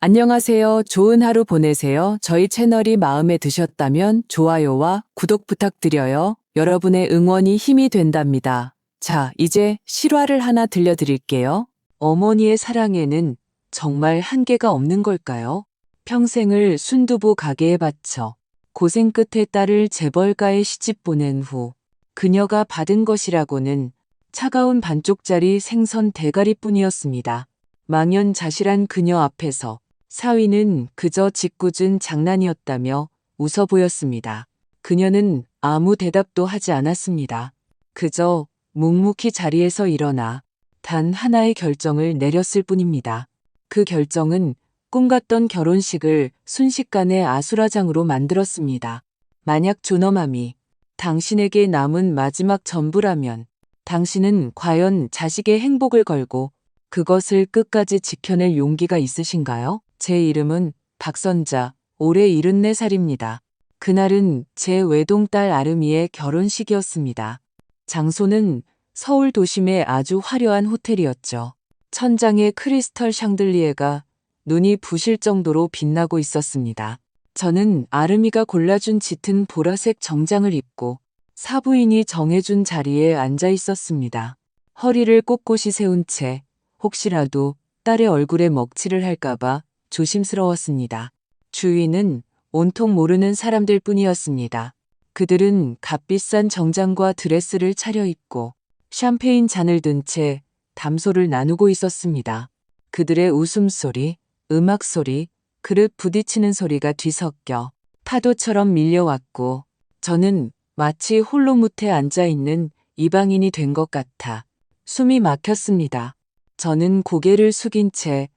안녕하세요. 좋은 하루 보내세요. 저희 채널이 마음에 드셨다면 좋아요와 구독 부탁드려요. 여러분의 응원이 힘이 된답니다. 자, 이제 실화를 하나 들려드릴게요. 어머니의 사랑에는 정말 한계가 없는 걸까요? 평생을 순두부 가게에 바쳐 고생 끝에 딸을 재벌가에 시집 보낸 후 그녀가 받은 것이라고는 차가운 반쪽짜리 생선 대가리뿐이었습니다. 망연자실한 그녀 앞에서 사위는 그저 짓궂은 장난이었다며 웃어 보였습니다. 그녀는 아무 대답도 하지 않았습니다. 그저 묵묵히 자리에서 일어나 단 하나의 결정을 내렸을 뿐입니다. 그 결정은 꿈같던 결혼식을 순식간에 아수라장으로 만들었습니다. 만약 존엄함이 당신에게 남은 마지막 전부라면 당신은 과연 자식의 행복을 걸고 그것을 끝까지 지켜낼 용기가 있으신가요? 제 이름은 박선자, 올해 74살입니다. 그날은 제 외동딸 아름이의 결혼식이었습니다. 장소는 서울 도심의 아주 화려한 호텔이었죠. 천장에 크리스털 샹들리에가 눈이 부실 정도로 빛나고 있었습니다. 저는 아름이가 골라준 짙은 보라색 정장을 입고 사부인이 정해준 자리에 앉아 있었습니다. 허리를 꼿꼿이 세운 채 혹시라도 딸의 얼굴에 먹칠을 할까봐 조심스러웠습니다. 주위는 온통 모르는 사람들 뿐이었습니다. 그들은 값비싼 정장과 드레스를 차려입고 샴페인 잔을 든 채 담소를 나누고 있었습니다. 그들의 웃음소리, 음악소리, 그릇 부딪히는 소리가 뒤섞여 파도처럼 밀려왔고 저는 마치 홀로 무태 앉아있는 이방인이 된 것 같아 숨이 막혔습니다. 저는 고개를 숙인 채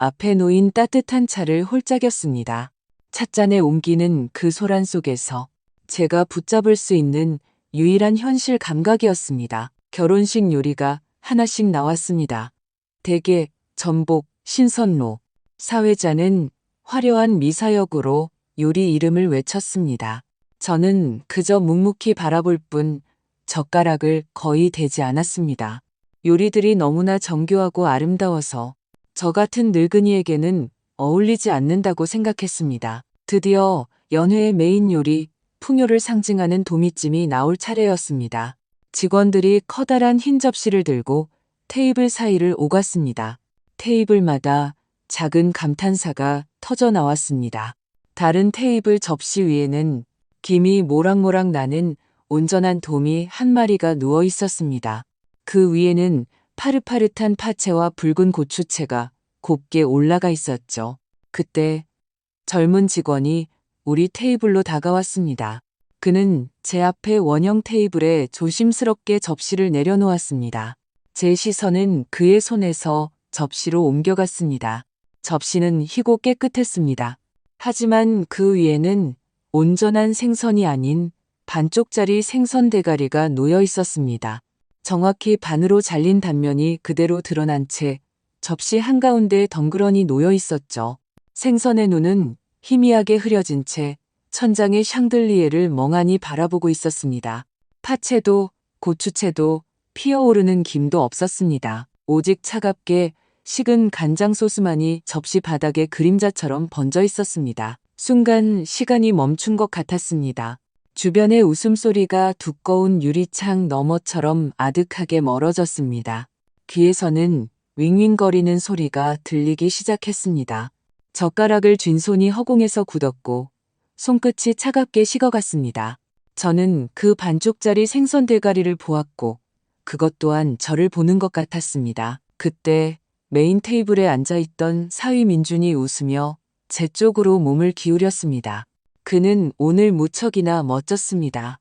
앞에 놓인 따뜻한 차를 홀짝였습니다. 찻잔에 옮기는 그 소란 속에서 제가 붙잡을 수 있는 유일한 현실 감각이었습니다. 결혼식 요리가 하나씩 나왔습니다. 대게, 전복, 신선로. 사회자는 화려한 미사역으로 요리 이름을 외쳤습니다. 저는 그저 묵묵히 바라볼 뿐 젓가락을 거의 대지 않았습니다. 요리들이 너무나 정교하고 아름다워서 저 같은 늙은이에게는 어울리지 않는다고 생각했습니다. 드디어 연회의 메인 요리, 풍요를 상징하는 도미찜이 나올 차례였습니다. 직원들이 커다란 흰 접시를 들고 테이블 사이를 오갔습니다. 테이블마다 작은 감탄사가 터져 나왔습니다. 다른 테이블 접시 위에는 김이 모락모락 나는 온전한 도미 한 마리가 누워 있었습니다. 그 위에는 파릇파릇한 파채와 붉은 고추채가 곱게 올라가 있었죠. 그때 젊은 직원이 우리 테이블로 다가왔습니다. 그는 제 앞에 원형 테이블에 조심스럽게 접시를 내려놓았습니다. 제 시선은 그의 손에서 접시로 옮겨갔습니다. 접시는 희고 깨끗했습니다. 하지만 그 위에는 온전한 생선이 아닌 반쪽짜리 생선 대가리가 놓여 있었습니다. 정확히 반으로 잘린 단면이 그대로 드러난 채 접시 한가운데에 덩그러니 놓여 있었죠. 생선의 눈은 희미하게 흐려진 채 천장의 샹들리에를 멍하니 바라보고 있었습니다. 파채도 고추채도 피어오르는 김도 없었습니다. 오직 차갑게 식은 간장 소스만이 접시 바닥에 그림자처럼 번져 있었습니다. 순간 시간이 멈춘 것 같았습니다. 주변의 웃음소리가 두꺼운 유리창 너머처럼 아득하게 멀어졌습니다. 귀에서는 윙윙거리는 소리가 들리기 시작했습니다. 젓가락을 쥔 손이 허공에서 굳었고 손끝이 차갑게 식어갔습니다. 저는 그 반쪽짜리 생선 대가리를 보았고 그것 또한 저를 보는 것 같았습니다. 그때 메인 테이블에 앉아있던 사위 민준이 웃으며 제 쪽으로 몸을 기울였습니다. 그는 오늘 무척이나 멋졌습니다.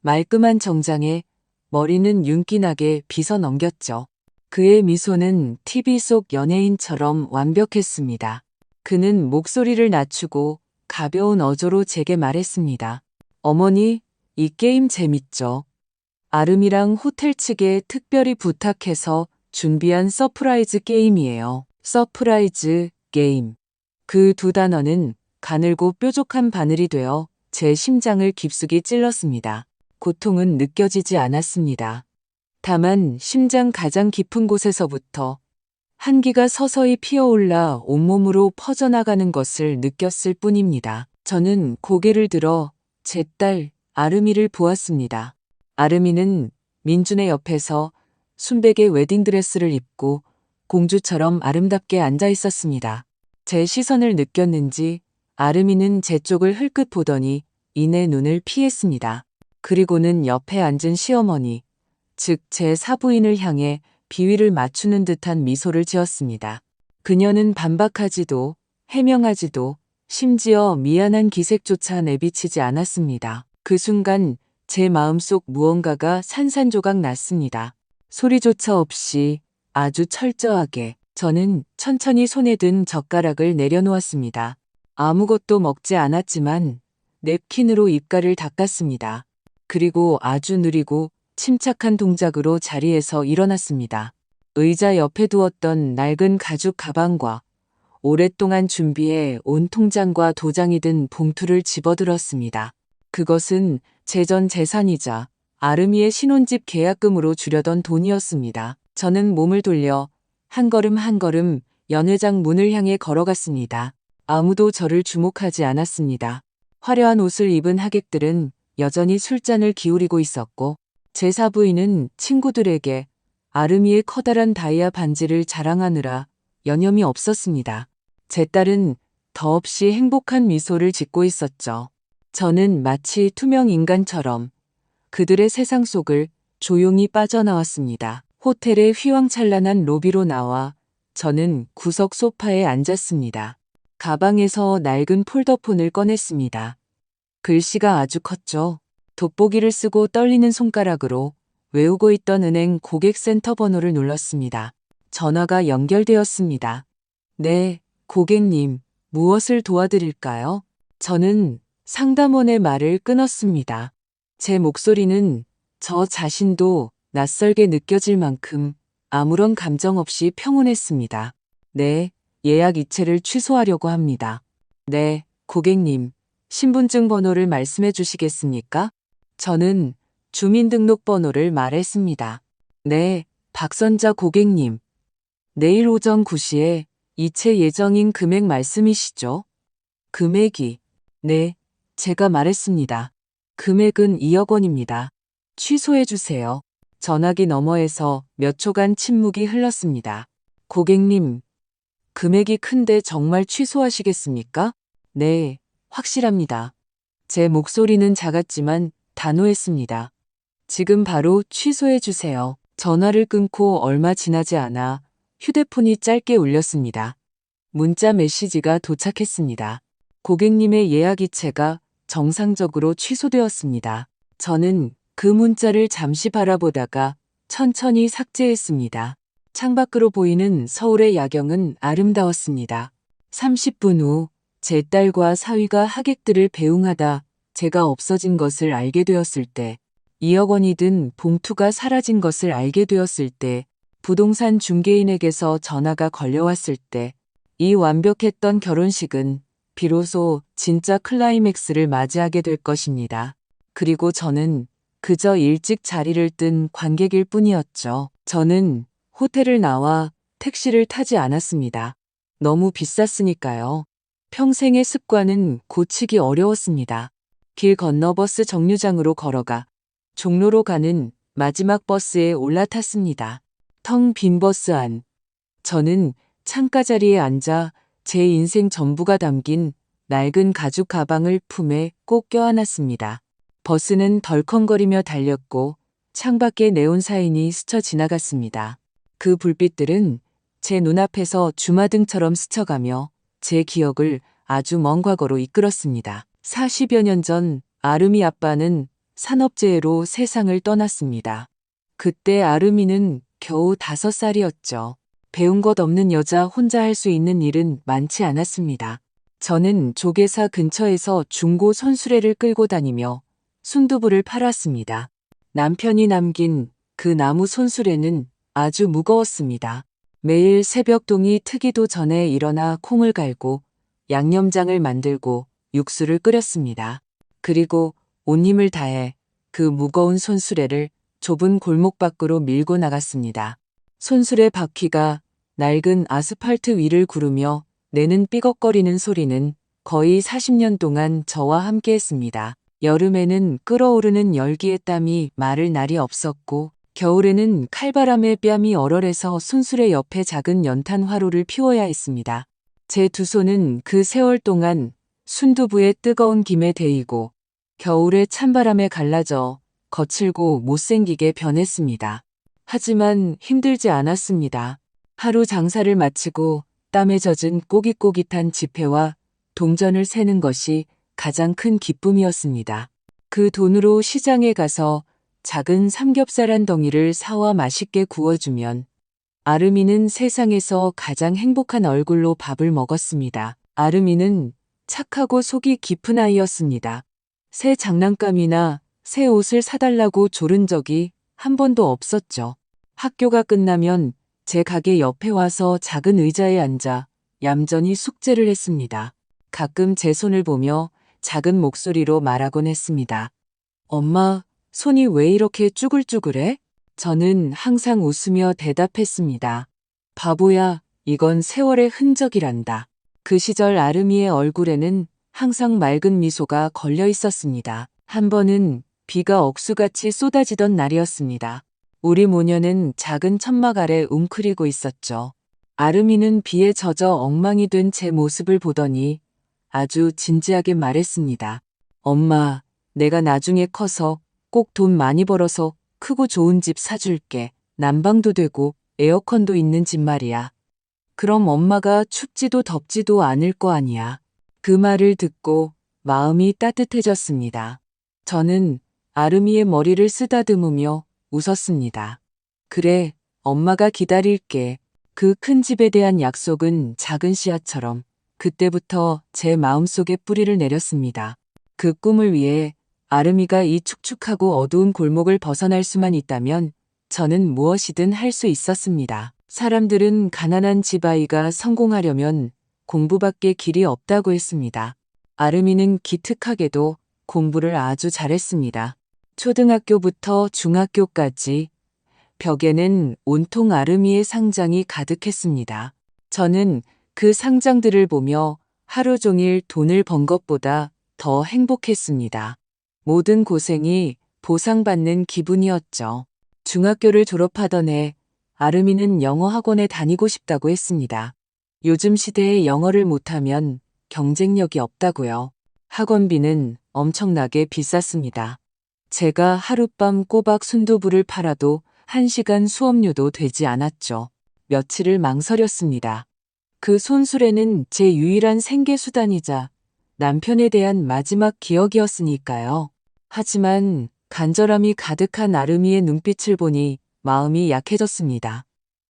말끔한 정장에 머리는 윤기나게 빗어 넘겼죠. 그의 미소는 TV 속 연예인처럼 완벽했습니다. 그는 목소리를 낮추고 가벼운 어조로 제게 말했습니다. 어머니, 이 게임 재밌죠? 아름이랑 호텔 측에 특별히 부탁해서 준비한 서프라이즈 게임이에요. 서프라이즈 게임. 그 두 단어는 가늘고 뾰족한 바늘이 되어 제 심장을 깊숙이 찔렀습니다. 고통은 느껴지지 않았습니다. 다만 심장 가장 깊은 곳에서부터 한기가 서서히 피어올라 온몸으로 퍼져나가는 것을 느꼈을 뿐입니다. 저는 고개를 들어 제 딸 아름이를 보았습니다. 아름이는 민준의 옆에서 순백의 웨딩드레스를 입고 공주처럼 아름답게 앉아 있었습니다. 제 시선을 느꼈는지 아름이는 제 쪽을 흘끗 보더니 이내 눈을 피했습니다. 그리고는 옆에 앉은 시어머니, 즉 제 사부인을 향해 비위를 맞추는 듯한 미소를 지었습니다. 그녀는 반박하지도 해명하지도 심지어 미안한 기색조차 내비치지 않았습니다. 그 순간 제 마음속 무언가가 산산조각 났습니다. 소리조차 없이 아주 철저하게 저는 천천히 손에 든 젓가락을 내려놓았습니다. 아무것도 먹지 않았지만 냅킨으로 입가를 닦았습니다. 그리고 아주 느리고 침착한 동작으로 자리에서 일어났습니다. 의자 옆에 두었던 낡은 가죽 가방과 오랫동안 준비해 온 통장과 도장이 든 봉투를 집어들었습니다. 그것은 제 전 재산이자 아름이의 신혼집 계약금으로 주려던 돈이었습니다. 저는 몸을 돌려 한 걸음 한 걸음 연회장 문을 향해 걸어갔습니다. 아무도 저를 주목하지 않았습니다. 화려한 옷을 입은 하객들은 여전히 술잔을 기울이고 있었고 제 사부인은 친구들에게 아름이의 커다란 다이아 반지를 자랑하느라 여념이 없었습니다. 제 딸은 더없이 행복한 미소를 짓고 있었죠. 저는 마치 투명 인간처럼 그들의 세상 속을 조용히 빠져나왔습니다. 호텔의 휘황찬란한 로비로 나와 저는 구석 소파에 앉았습니다. 가방에서 낡은 폴더폰을 꺼냈습니다. 글씨가 아주 컸죠. 돋보기를 쓰고 떨리는 손가락으로 외우고 있던 은행 고객센터 번호를 눌렀습니다. 전화가 연결되었습니다. 네, 고객님, 무엇을 도와드릴까요? 저는 상담원의 말을 끊었습니다. 제 목소리는 저 자신도 낯설게 느껴질 만큼 아무런 감정 없이 평온했습니다. 네, 예약 이체를 취소하려고 합니다. 네, 고객님, 신분증 번호를 말씀해 주시겠습니까? 저는 주민등록번호를 말했습니다. 네, 박선자 고객님. 내일 오전 9시에 이체 예정인 금액 말씀이시죠? 금액이, 네, 제가 말했습니다. 금액은 2억 원입니다. 취소해 주세요. 전화기 너머에서 몇 초간 침묵이 흘렀습니다. 고객님, 금액이 큰데 정말 취소하시겠습니까? 네, 확실합니다. 제 목소리는 작았지만 단호했습니다. 지금 바로 취소해 주세요. 전화를 끊고 얼마 지나지 않아 휴대폰이 짧게 울렸습니다. 문자 메시지가 도착했습니다. 고객님의 예약 이체가 정상적으로 취소되었습니다. 저는 그 문자를 잠시 바라보다가 천천히 삭제했습니다. 창밖으로 보이는 서울의 야경은 아름다웠습니다. 30분 후 제 딸과 사위가 하객들을 배웅하다 제가 없어진 것을 알게 되었을 때, 2억 원이 든 봉투가 사라진 것을 알게 되었을 때, 부동산 중개인에게서 전화가 걸려왔을 때, 이 완벽했던 결혼식은 비로소 진짜 클라이맥스를 맞이하게 될 것입니다. 그리고 저는 그저 일찍 자리를 뜬 관객일 뿐이었죠. 저는 호텔을 나와 택시를 타지 않았습니다. 너무 비쌌으니까요. 평생의 습관은 고치기 어려웠습니다. 길 건너 버스 정류장으로 걸어가 종로로 가는 마지막 버스에 올라탔습니다. 텅 빈 버스 안. 저는 창가 자리에 앉아 제 인생 전부가 담긴 낡은 가죽 가방을 품에 꼭 껴안았습니다. 버스는 덜컹거리며 달렸고 창밖에 네온 사인이 스쳐 지나갔습니다. 그 불빛들은 제 눈앞에서 주마등처럼 스쳐가며 제 기억을 아주 먼 과거로 이끌었습니다. 40여 년 전 아름이 아빠는 산업재해로 세상을 떠났습니다. 그때 아름이는 겨우 5살이었죠. 배운 것 없는 여자 혼자 할 수 있는 일은 많지 않았습니다. 저는 조개사 근처에서 중고 손수레를 끌고 다니며 순두부를 팔았습니다. 남편이 남긴 그 나무 손수레는 아주 무거웠습니다. 매일 새벽동이 트기도 전에 일어나 콩을 갈고 양념장을 만들고 육수를 끓였습니다. 그리고 온 힘을 다해 그 무거운 손수레를 좁은 골목 밖으로 밀고 나갔습니다. 손수레 바퀴가 낡은 아스팔트 위를 구르며 내는 삐걱거리는 소리는 거의 40년 동안 저와 함께 했습니다. 여름에는 끓어오르는 열기의 땀이 마를 날이 없었고, 겨울에는 칼바람에 뺨이 얼얼해서 순수레 옆에 작은 연탄 화로를 피워야 했습니다. 제 두 손은 그 세월 동안 순두부의 뜨거운 김에 데이고, 겨울의 찬바람에 갈라져 거칠고 못생기게 변했습니다. 하지만 힘들지 않았습니다. 하루 장사를 마치고 땀에 젖은 꼬깃꼬깃한 지폐와 동전을 세는 것이 가장 큰 기쁨이었습니다. 그 돈으로 시장에 가서 작은 삼겹살 한 덩이를 사와 맛있게 구워주면 아름이는 세상에서 가장 행복한 얼굴로 밥을 먹었습니다. 아름이는 착하고 속이 깊은 아이였습니다. 새 장난감이나 새 옷을 사달라고 조른 적이 한 번도 없었죠. 학교가 끝나면 제 가게 옆에 와서 작은 의자에 앉아 얌전히 숙제를 했습니다. 가끔 제 손을 보며 작은 목소리로 말하곤 했습니다. 엄마, 손이 왜 이렇게 쭈글쭈글해? 저는 항상 웃으며 대답했습니다. 바보야, 이건 세월의 흔적이란다. 그 시절 아름이의 얼굴에는 항상 맑은 미소가 걸려 있었습니다. 한 번은 비가 억수같이 쏟아지던 날이었습니다. 우리 모녀는 작은 천막 아래 웅크리고 있었죠. 아름이는 비에 젖어 엉망이 된 제 모습을 보더니 아주 진지하게 말했습니다. 엄마, 내가 나중에 커서 꼭 돈 많이 벌어서 크고 좋은 집 사줄게. 난방도 되고 에어컨도 있는 집 말이야. 그럼 엄마가 춥지도 덥지도 않을 거 아니야. 그 말을 듣고 마음이 따뜻해졌습니다. 저는 아름이의 머리를 쓰다듬으며 웃었습니다. 그래, 엄마가 기다릴게. 그 큰 집에 대한 약속은 작은 씨앗처럼 그때부터 제 마음속에 뿌리를 내렸습니다. 그 꿈을 위해 아름이가 이 축축하고 어두운 골목을 벗어날 수만 있다면 저는 무엇이든 할 수 있었습니다. 사람들은 가난한 집 아이가 성공하려면 공부밖에 길이 없다고 했습니다. 아름이는 기특하게도 공부를 아주 잘했습니다. 초등학교부터 중학교까지 벽에는 온통 아름이의 상장이 가득했습니다. 저는 그 상장들을 보며 하루 종일 돈을 번 것보다 더 행복했습니다. 모든 고생이 보상받는 기분이었죠. 중학교를 졸업하던 해 아름이는 영어 학원에 다니고 싶다고 했습니다. 요즘 시대에 영어를 못하면 경쟁력이 없다고요. 학원비는 엄청나게 비쌌습니다. 제가 하룻밤 꼬박 순두부를 팔아도 1시간 수업료도 되지 않았죠. 며칠을 망설였습니다. 그 손수레는 제 유일한 생계수단이자 남편에 대한 마지막 기억이었으니까요. 하지만 간절함이 가득한 아름이의 눈빛을 보니 마음이 약해졌습니다.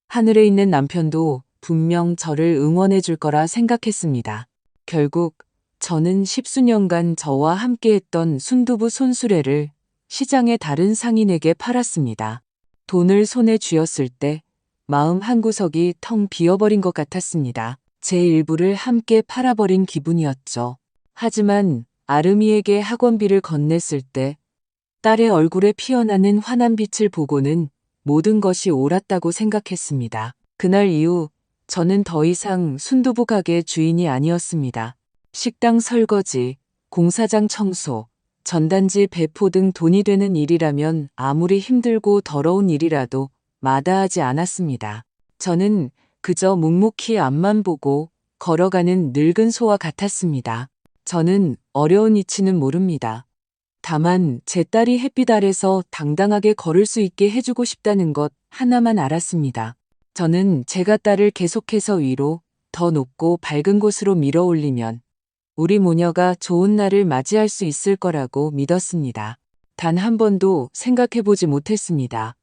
하늘에 있는 남편도 분명 저를 응원해 줄 거라 생각했습니다. 결국 저는 10수년간 저와 함께했던 순두부 손수레를 시장의 다른 상인에게 팔았습니다. 돈을 손에 쥐었을 때 마음 한구석이 텅 비어버린 것 같았습니다. 제 일부를 함께 팔아버린 기분이었죠. 하지만 아름이에게 학원비를 건넸을 때 딸의 얼굴에 피어나는 환한 빛을 보고는 모든 것이 옳았다고 생각했습니다. 그날 이후 저는 더 이상 순두부 가게 주인이 아니었습니다. 식당 설거지, 공사장 청소, 전단지 배포 등 돈이 되는 일이라면 아무리 힘들고 더러운 일이라도 마다하지 않았습니다. 저는 그저 묵묵히 앞만 보고 걸어가는 늙은 소와 같았습니다. 저는 어려운 이치는 모릅니다. 다만 제 딸이 햇빛 아래서 당당하게 걸을 수 있게 해주고 싶다는 것 하나만 알았습니다. 저는 제가 딸을 계속해서 위로, 더 높고 밝은 곳으로 밀어 올리면 우리 모녀가 좋은 날을 맞이할 수 있을 거라고 믿었습니다. 단 한 번도 생각해보지 못했습니다.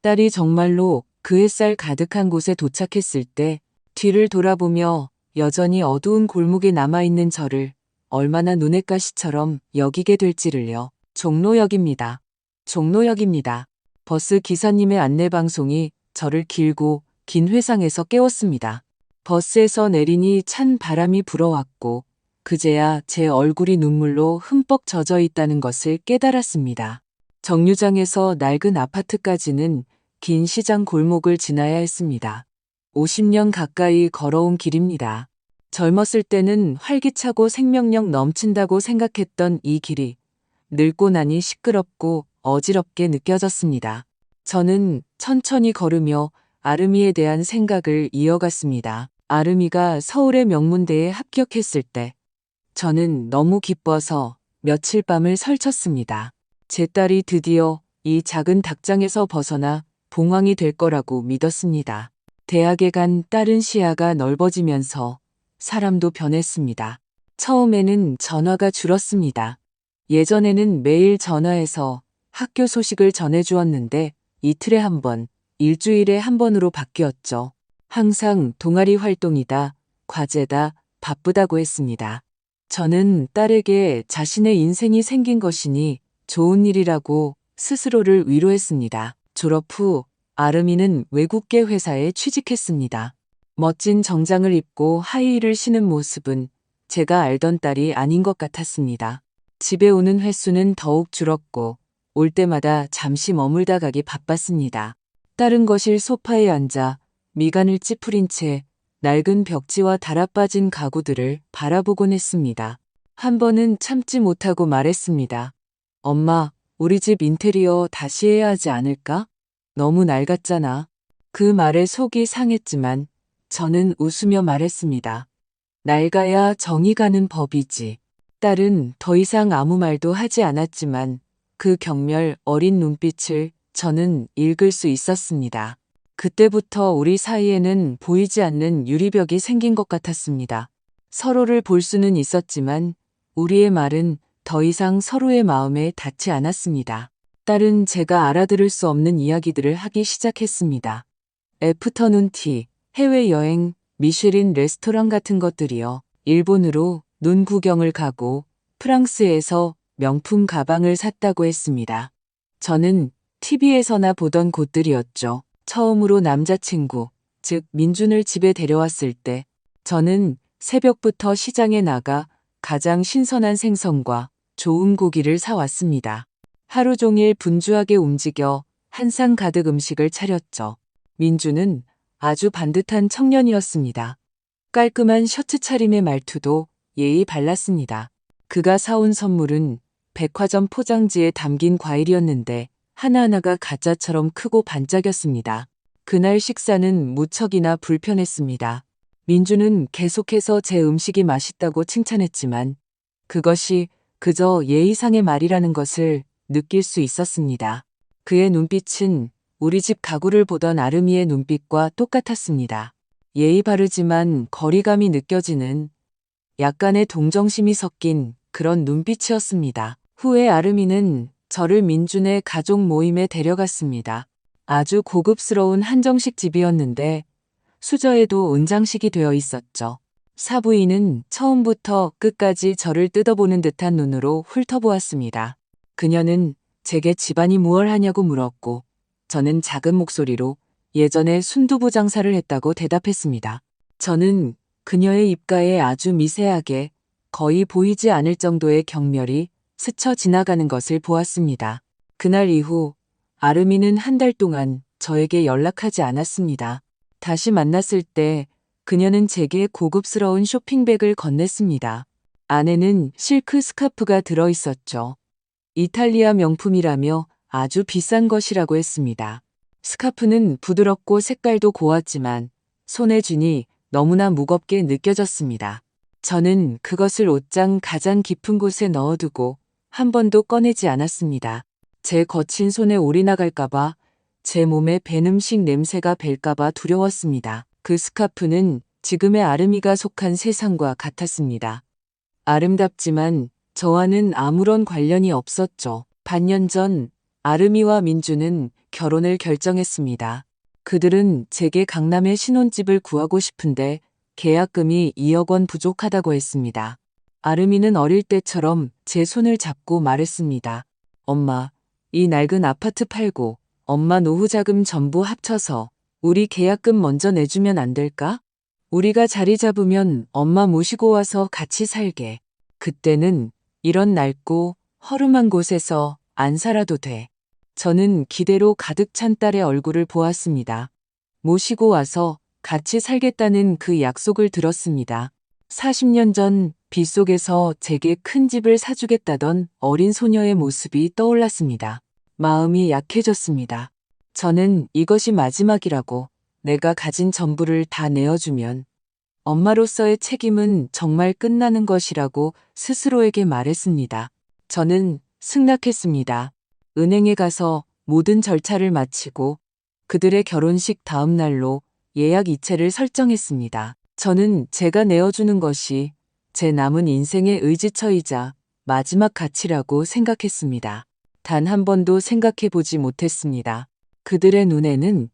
딸이 정말로 그 햇살 가득한 곳에 도착했을 때 뒤를 돌아보며 여전히 어두운 골목에 남아있는 저를 얼마나 눈엣 가시처럼 여기게 될지를요. 종로역입니다. 종로역입니다. 버스 기사님의 안내방송이 저를 길고 긴 회상에서 깨웠습니다. 버스에서 내리니 찬 바람이 불어왔고 그제야 제 얼굴이 눈물로 흠뻑 젖어 있다는 것을 깨달았습니다. 정류장에서 낡은 아파트까지는 긴 시장 골목을 지나야 했습니다. 50년 가까이 걸어온 길입니다. 젊었을 때는 활기차고 생명력 넘친다고 생각했던 이 길이 늙고 나니 시끄럽고 어지럽게 느껴졌습니다. 저는 천천히 걸으며 아름이에 대한 생각을 이어갔습니다. 아름이가 서울의 명문대에 합격했을 때 저는 너무 기뻐서 며칠 밤을 설쳤습니다. 제 딸이 드디어 이 작은 닭장에서 벗어나 봉황이 될 거라고 믿었습니다. 대학에 간 딸은 시야가 넓어지면서 사람도 변했습니다. 처음에는 전화가 줄었습니다. 예전에는 매일 전화해서 학교 소식을 전해주었는데 이틀에 한 번, 일주일에 한 번으로 바뀌었죠. 항상 동아리 활동이다, 과제다, 바쁘다고 했습니다. 저는 딸에게 자신의 인생이 생긴 것이니 좋은 일이라고 스스로를 위로했습니다. 졸업 후 아름이는 외국계 회사에 취직했습니다. 멋진 정장을 입고 하이힐을 신은 모습은 제가 알던 딸이 아닌 것 같았습니다. 집에 오는 횟수는 더욱 줄었고 올 때마다 잠시 머물다 가기 바빴습니다. 딸은 거실 소파에 앉아 미간을 찌푸린 채 낡은 벽지와 달아빠진 가구들을 바라보곤 했습니다. 한 번은 참지 못하고 말했습니다. 엄마, 우리 집 인테리어 다시 해야 하지 않을까? 너무 낡았잖아. 그 말에 속이 상했지만 저는 웃으며 말했습니다. 낡아야 정이 가는 법이지. 딸은 더 이상 아무 말도 하지 않았지만 그 경멸 어린 눈빛을 저는 읽을 수 있었습니다. 그때부터 우리 사이에는 보이지 않는 유리벽이 생긴 것 같았습니다. 서로를 볼 수는 있었지만 우리의 말은 더 이상 서로의 마음에 닿지 않았습니다. 딸은 제가 알아들을 수 없는 이야기들을 하기 시작했습니다. 애프터눈 티, 해외여행, 미쉐린 레스토랑 같은 것들이요. 일본으로 눈 구경을 가고 프랑스에서 명품 가방을 샀다고 했습니다. 저는 TV에서나 보던 곳들이었죠. 처음으로 남자친구, 즉 민준을 집에 데려왔을 때 저는 새벽부터 시장에 나가 가장 신선한 생선과 좋은 고기를 사왔습니다. 하루 종일 분주하게 움직여 한 상 가득 음식을 차렸죠. 민준은 아주 반듯한 청년이었습니다. 깔끔한 셔츠 차림의 말투도 예의 발랐습니다. 그가 사온 선물은 백화점 포장지에 담긴 과일이었는데 하나하나가 가짜처럼 크고 반짝였습니다. 그날 식사는 무척이나 불편했습니다. 민주는 계속해서 제 음식이 맛있다고 칭찬했지만 그것이 그저 예의상의 말이라는 것을 느낄 수 있었습니다. 그의 눈빛은 우리 집 가구를 보던 아름이의 눈빛과 똑같았습니다. 예의 바르지만 거리감이 느껴지는 약간의 동정심이 섞인 그런 눈빛이었습니다. 후에 아름이는 저를 민준의 가족 모임에 데려갔습니다. 아주 고급스러운 한정식 집이었는데 수저에도 은장식이 되어 있었죠. 사부인은 처음부터 끝까지 저를 뜯어보는 듯한 눈으로 훑어보았습니다. 그녀는 제게 집안이 무얼 하냐고 물었고 저는 작은 목소리로 예전에 순두부 장사를 했다고 대답했습니다. 저는 그녀의 입가에 아주 미세하게 거의 보이지 않을 정도의 경멸이 스쳐 지나가는 것을 보았습니다. 그날 이후 아름이는 한 달 동안 저에게 연락하지 않았습니다. 다시 만났을 때 그녀는 제게 고급스러운 쇼핑백을 건넸습니다. 안에는 실크 스카프가 들어 있었죠. 이탈리아 명품이라며 아주 비싼 것이라고 했습니다. 스카프는 부드럽고 색깔도 고왔지만 손에 쥐니 너무나 무겁게 느껴졌습니다. 저는 그것을 옷장 가장 깊은 곳에 넣어두고 한 번도 꺼내지 않았습니다. 제 거친 손에 올이 나갈까봐, 제 몸에 밴 음식 냄새가 벨까봐 두려웠습니다. 그 스카프는 지금의 아름이가 속한 세상과 같았습니다. 아름답지만 저와는 아무런 관련이 없었죠. 반년 전 아름이와 민주는 결혼을 결정했습니다. 그들은 제게 강남에 신혼집을 구하고 싶은데 계약금이 2억 원 부족하다고 했습니다. 아름이는 어릴 때처럼 제 손을 잡고 말했습니다. 엄마, 이 낡은 아파트 팔고 엄마 노후 자금 전부 합쳐서 우리 계약금 먼저 내주면 안 될까? 우리가 자리 잡으면 엄마 모시고 와서 같이 살게. 그때는 이런 낡고 허름한 곳에서 안 살아도 돼. 저는 기대로 가득 찬 딸의 얼굴을 보았습니다. 모시고 와서 같이 살겠다는 그 약속을 들었습니다. 40년 전 빗속에서 제게 큰 집을 사주겠다던 어린 소녀의 모습이 떠올랐습니다. 마음이 약해졌습니다. 저는 이것이 마지막이라고, 내가 가진 전부를 다 내어주면 엄마로서의 책임은 정말 끝나는 것이라고 스스로에게 말했습니다. 저는 승낙했습니다. 은행에 가서 모든 절차를 마치고 그들의 결혼식 다음 날로 예약 이체를 설정했습니다. 저는 제가 내어주는 것이 제 남은 인생의 의지처이자 마지막 가치라고 생각했습니다. 단 한 번도 생각해 보지 못했습니다. 그들의 눈에는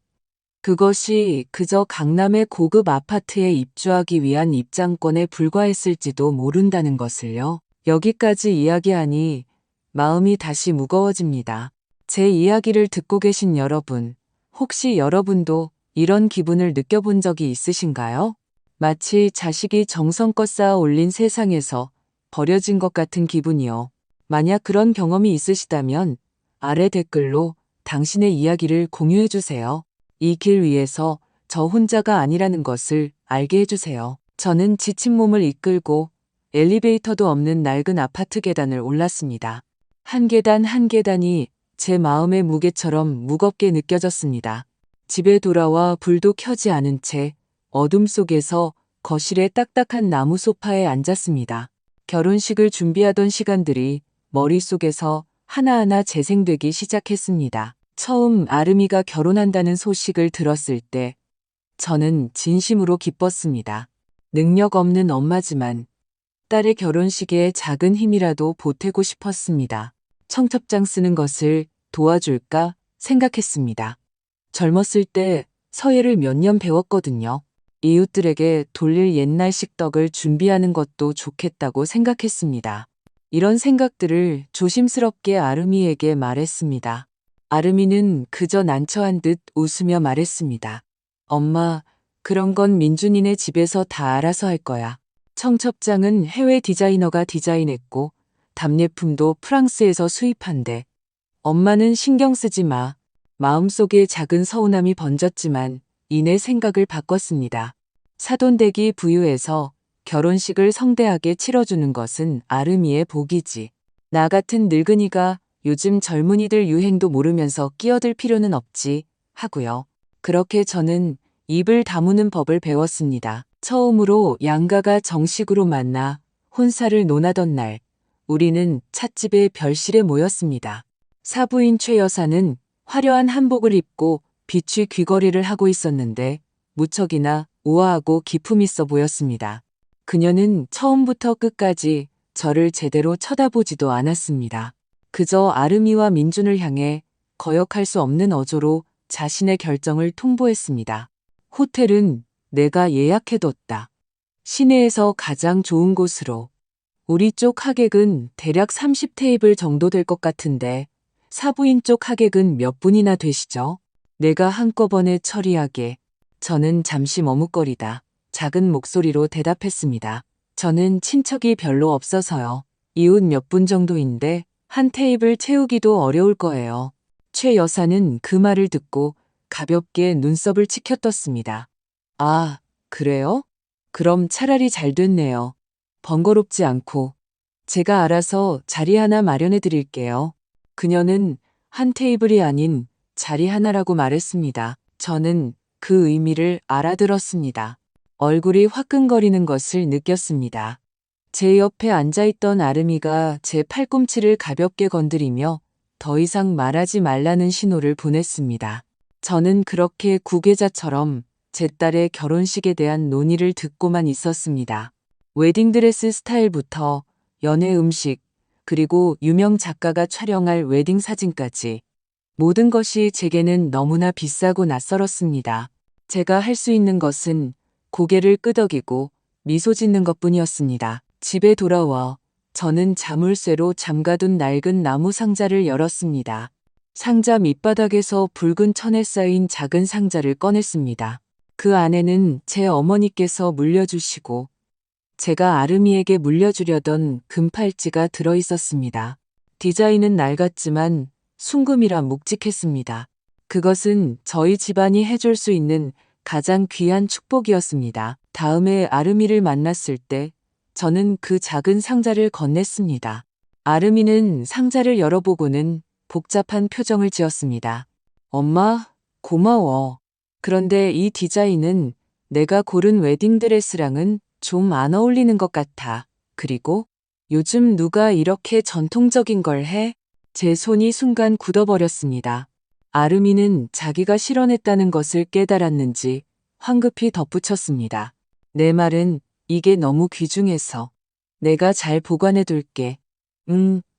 그것이 그저 강남의 고급 아파트에 입주하기 위한 입장권에 불과했을지도 모른다는 것을요. 여기까지 이야기하니 마음이 다시 무거워집니다. 제 이야기를 듣고 계신 여러분, 혹시 여러분도 이런 기분을 느껴본 적이 있으신가요? 마치 자식이 정성껏 쌓아 올린 세상에서 버려진 것 같은 기분이요. 만약 그런 경험이 있으시다면 아래 댓글로 당신의 이야기를 공유해 주세요. 이 길 위에서 저 혼자가 아니라는 것을 알게 해주세요. 저는 지친 몸을 이끌고 엘리베이터도 없는 낡은 아파트 계단을 올랐습니다. 한 계단 한 계단이 제 마음의 무게처럼 무겁게 느껴졌습니다. 집에 돌아와 불도 켜지 않은 채 어둠 속에서 거실의 딱딱한 나무 소파에 앉았습니다. 결혼식을 준비하던 시간들이 머릿속에서 하나하나 재생되기 시작했습니다. 처음 아름이가 결혼한다는 소식을 들었을 때 저는 진심으로 기뻤습니다. 능력 없는 엄마지만 딸의 결혼식에 작은 힘이라도 보태고 싶었습니다. 청첩장 쓰는 것을 도와줄까 생각했습니다. 젊었을 때 서예를 몇 년 배웠거든요. 이웃들에게 돌릴 옛날식 떡을 준비하는 것도 좋겠다고 생각했습니다. 이런 생각들을 조심스럽게 아름이에게 말했습니다. 아름이는 그저 난처한 듯 웃으며 말했습니다. 엄마, 그런 건 민준이네 집에서 다 알아서 할 거야. 청첩장은 해외 디자이너가 디자인했고 답례품도 프랑스에서 수입한대. 엄마는 신경 쓰지 마. 마음속에 작은 서운함이 번졌지만 이내 생각을 바꿨습니다. 사돈댁이 부유해서 결혼식을 성대하게 치러주는 것은 아름이의 복이지. 나 같은 늙은이가 요즘 젊은이들 유행도 모르면서 끼어들 필요는 없지 하고요. 그렇게 저는 입을 다무는 법을 배웠습니다. 처음으로 양가가 정식으로 만나 혼사를 논하던 날, 우리는 찻집의 별실에 모였습니다. 사부인 최 여사는 화려한 한복을 입고 빛의 귀걸이를 하고 있었는데 무척이나 우아하고 기품 있어 보였습니다. 그녀는 처음부터 끝까지 저를 제대로 쳐다보지도 않았습니다. 그저 아름이와 민준을 향해 거역할 수 없는 어조로 자신의 결정을 통보했습니다. 호텔은 내가 예약해뒀다. 시내에서 가장 좋은 곳으로. 우리 쪽 하객은 대략 30테이블 정도 될 것 같은데 사부인 쪽 하객은 몇 분이나 되시죠? 내가 한꺼번에 처리하게. 저는 잠시 머뭇거리다 작은 목소리로 대답했습니다. 저는 친척이 별로 없어서요. 이웃 몇 분 정도인데 한 테이블 채우기도 어려울 거예요. 최 여사는 그 말을 듣고 가볍게 눈썹을 치켜떴습니다. 아, 그래요? 그럼 차라리 잘 됐네요. 번거롭지 않고. 제가 알아서 자리 하나 마련해 드릴게요. 그녀는 한 테이블이 아닌 자리 하나라고 말했습니다. 저는 그 의미를 알아들었습니다. 얼굴이 화끈거리는 것을 느꼈습니다. 제 옆에 앉아있던 아름이가 제 팔꿈치를 가볍게 건드리며 더 이상 말하지 말라는 신호를 보냈습니다. 저는 그렇게 구계자처럼 제 딸의 결혼식에 대한 논의를 듣고만 있었습니다. 웨딩드레스 스타일부터 연애 음식, 그리고 유명 작가가 촬영할 웨딩 사진까지 모든 것이 제게는 너무나 비싸고 낯설었습니다. 제가 할 수 있는 것은 고개를 끄덕이고 미소 짓는 것뿐이었습니다. 집에 돌아와 저는 자물쇠로 잠가둔 낡은 나무 상자를 열었습니다. 상자 밑바닥에서 붉은 천에 쌓인 작은 상자를 꺼냈습니다. 그 안에는 제 어머니께서 물려주시고 제가 아름이에게 물려주려던 금팔찌가 들어있었습니다. 디자인은 낡았지만 순금이라 묵직했습니다. 그것은 저희 집안이 해줄 수 있는 가장 귀한 축복이었습니다. 다음에 아름이를 만났을 때 저는 그 작은 상자를 건넸습니다. 아름이는 상자를 열어보고는 복잡한 표정을 지었습니다. 엄마, 고마워. 그런데 이 디자인은 내가 고른 웨딩드레스랑은 좀 안 어울리는 것 같아. 그리고 요즘 누가 이렇게 전통적인 걸 해? 제 손이 순간 굳어버렸습니다. 아름이는 자기가 실언했다는 것을 깨달았는지 황급히 덧붙였습니다. 내 말은 이게 너무 귀중해서 내가 잘 보관해둘게.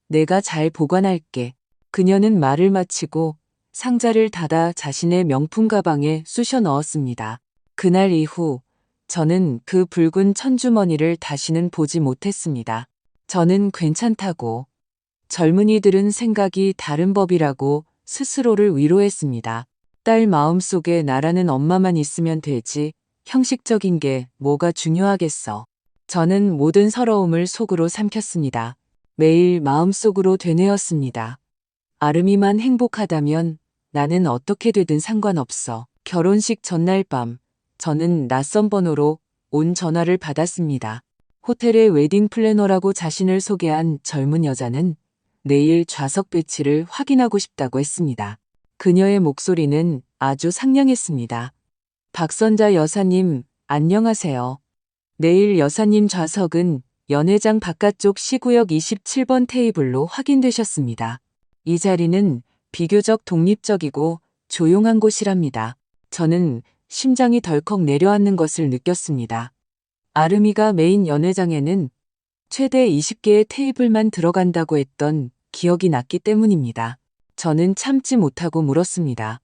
내가 잘 보관할게. 그녀는 말을 마치고 상자를 닫아 자신의 명품 가방에 쑤셔 넣었습니다. 그날 이후 저는 그 붉은 천주머니를 다시는 보지 못했습니다. 저는 괜찮다고, 젊은이들은 생각이 다른 법이라고 스스로를 위로했습니다. 딸 마음속에 나라는 엄마만 있으면 되지, 형식적인 게 뭐가 중요하겠어. 저는 모든 서러움을 속으로 삼켰습니다. 매일 마음속으로 되뇌었습니다. 아름이만 행복하다면 나는 어떻게 되든 상관없어. 결혼식 전날 밤, 저는 낯선 번호로 온 전화를 받았습니다. 호텔의 웨딩 플래너라고 자신을 소개한 젊은 여자는 내일 좌석 배치를 확인하고 싶다고 했습니다. 그녀의 목소리는 아주 상냥했습니다. 박선자 여사님, 안녕하세요. 내일 여사님 좌석은 연회장 바깥쪽 C구역 27번 테이블로 확인되셨습니다. 이 자리는 비교적 독립적이고 조용한 곳이랍니다. 저는 심장이 덜컥 내려앉는 것을 느꼈습니다. 아름이가 메인 연회장에는 최대 20개의 테이블만 들어간다고 했던 기억이 났기 때문입니다. 저는 참지 못하고 물었습니다.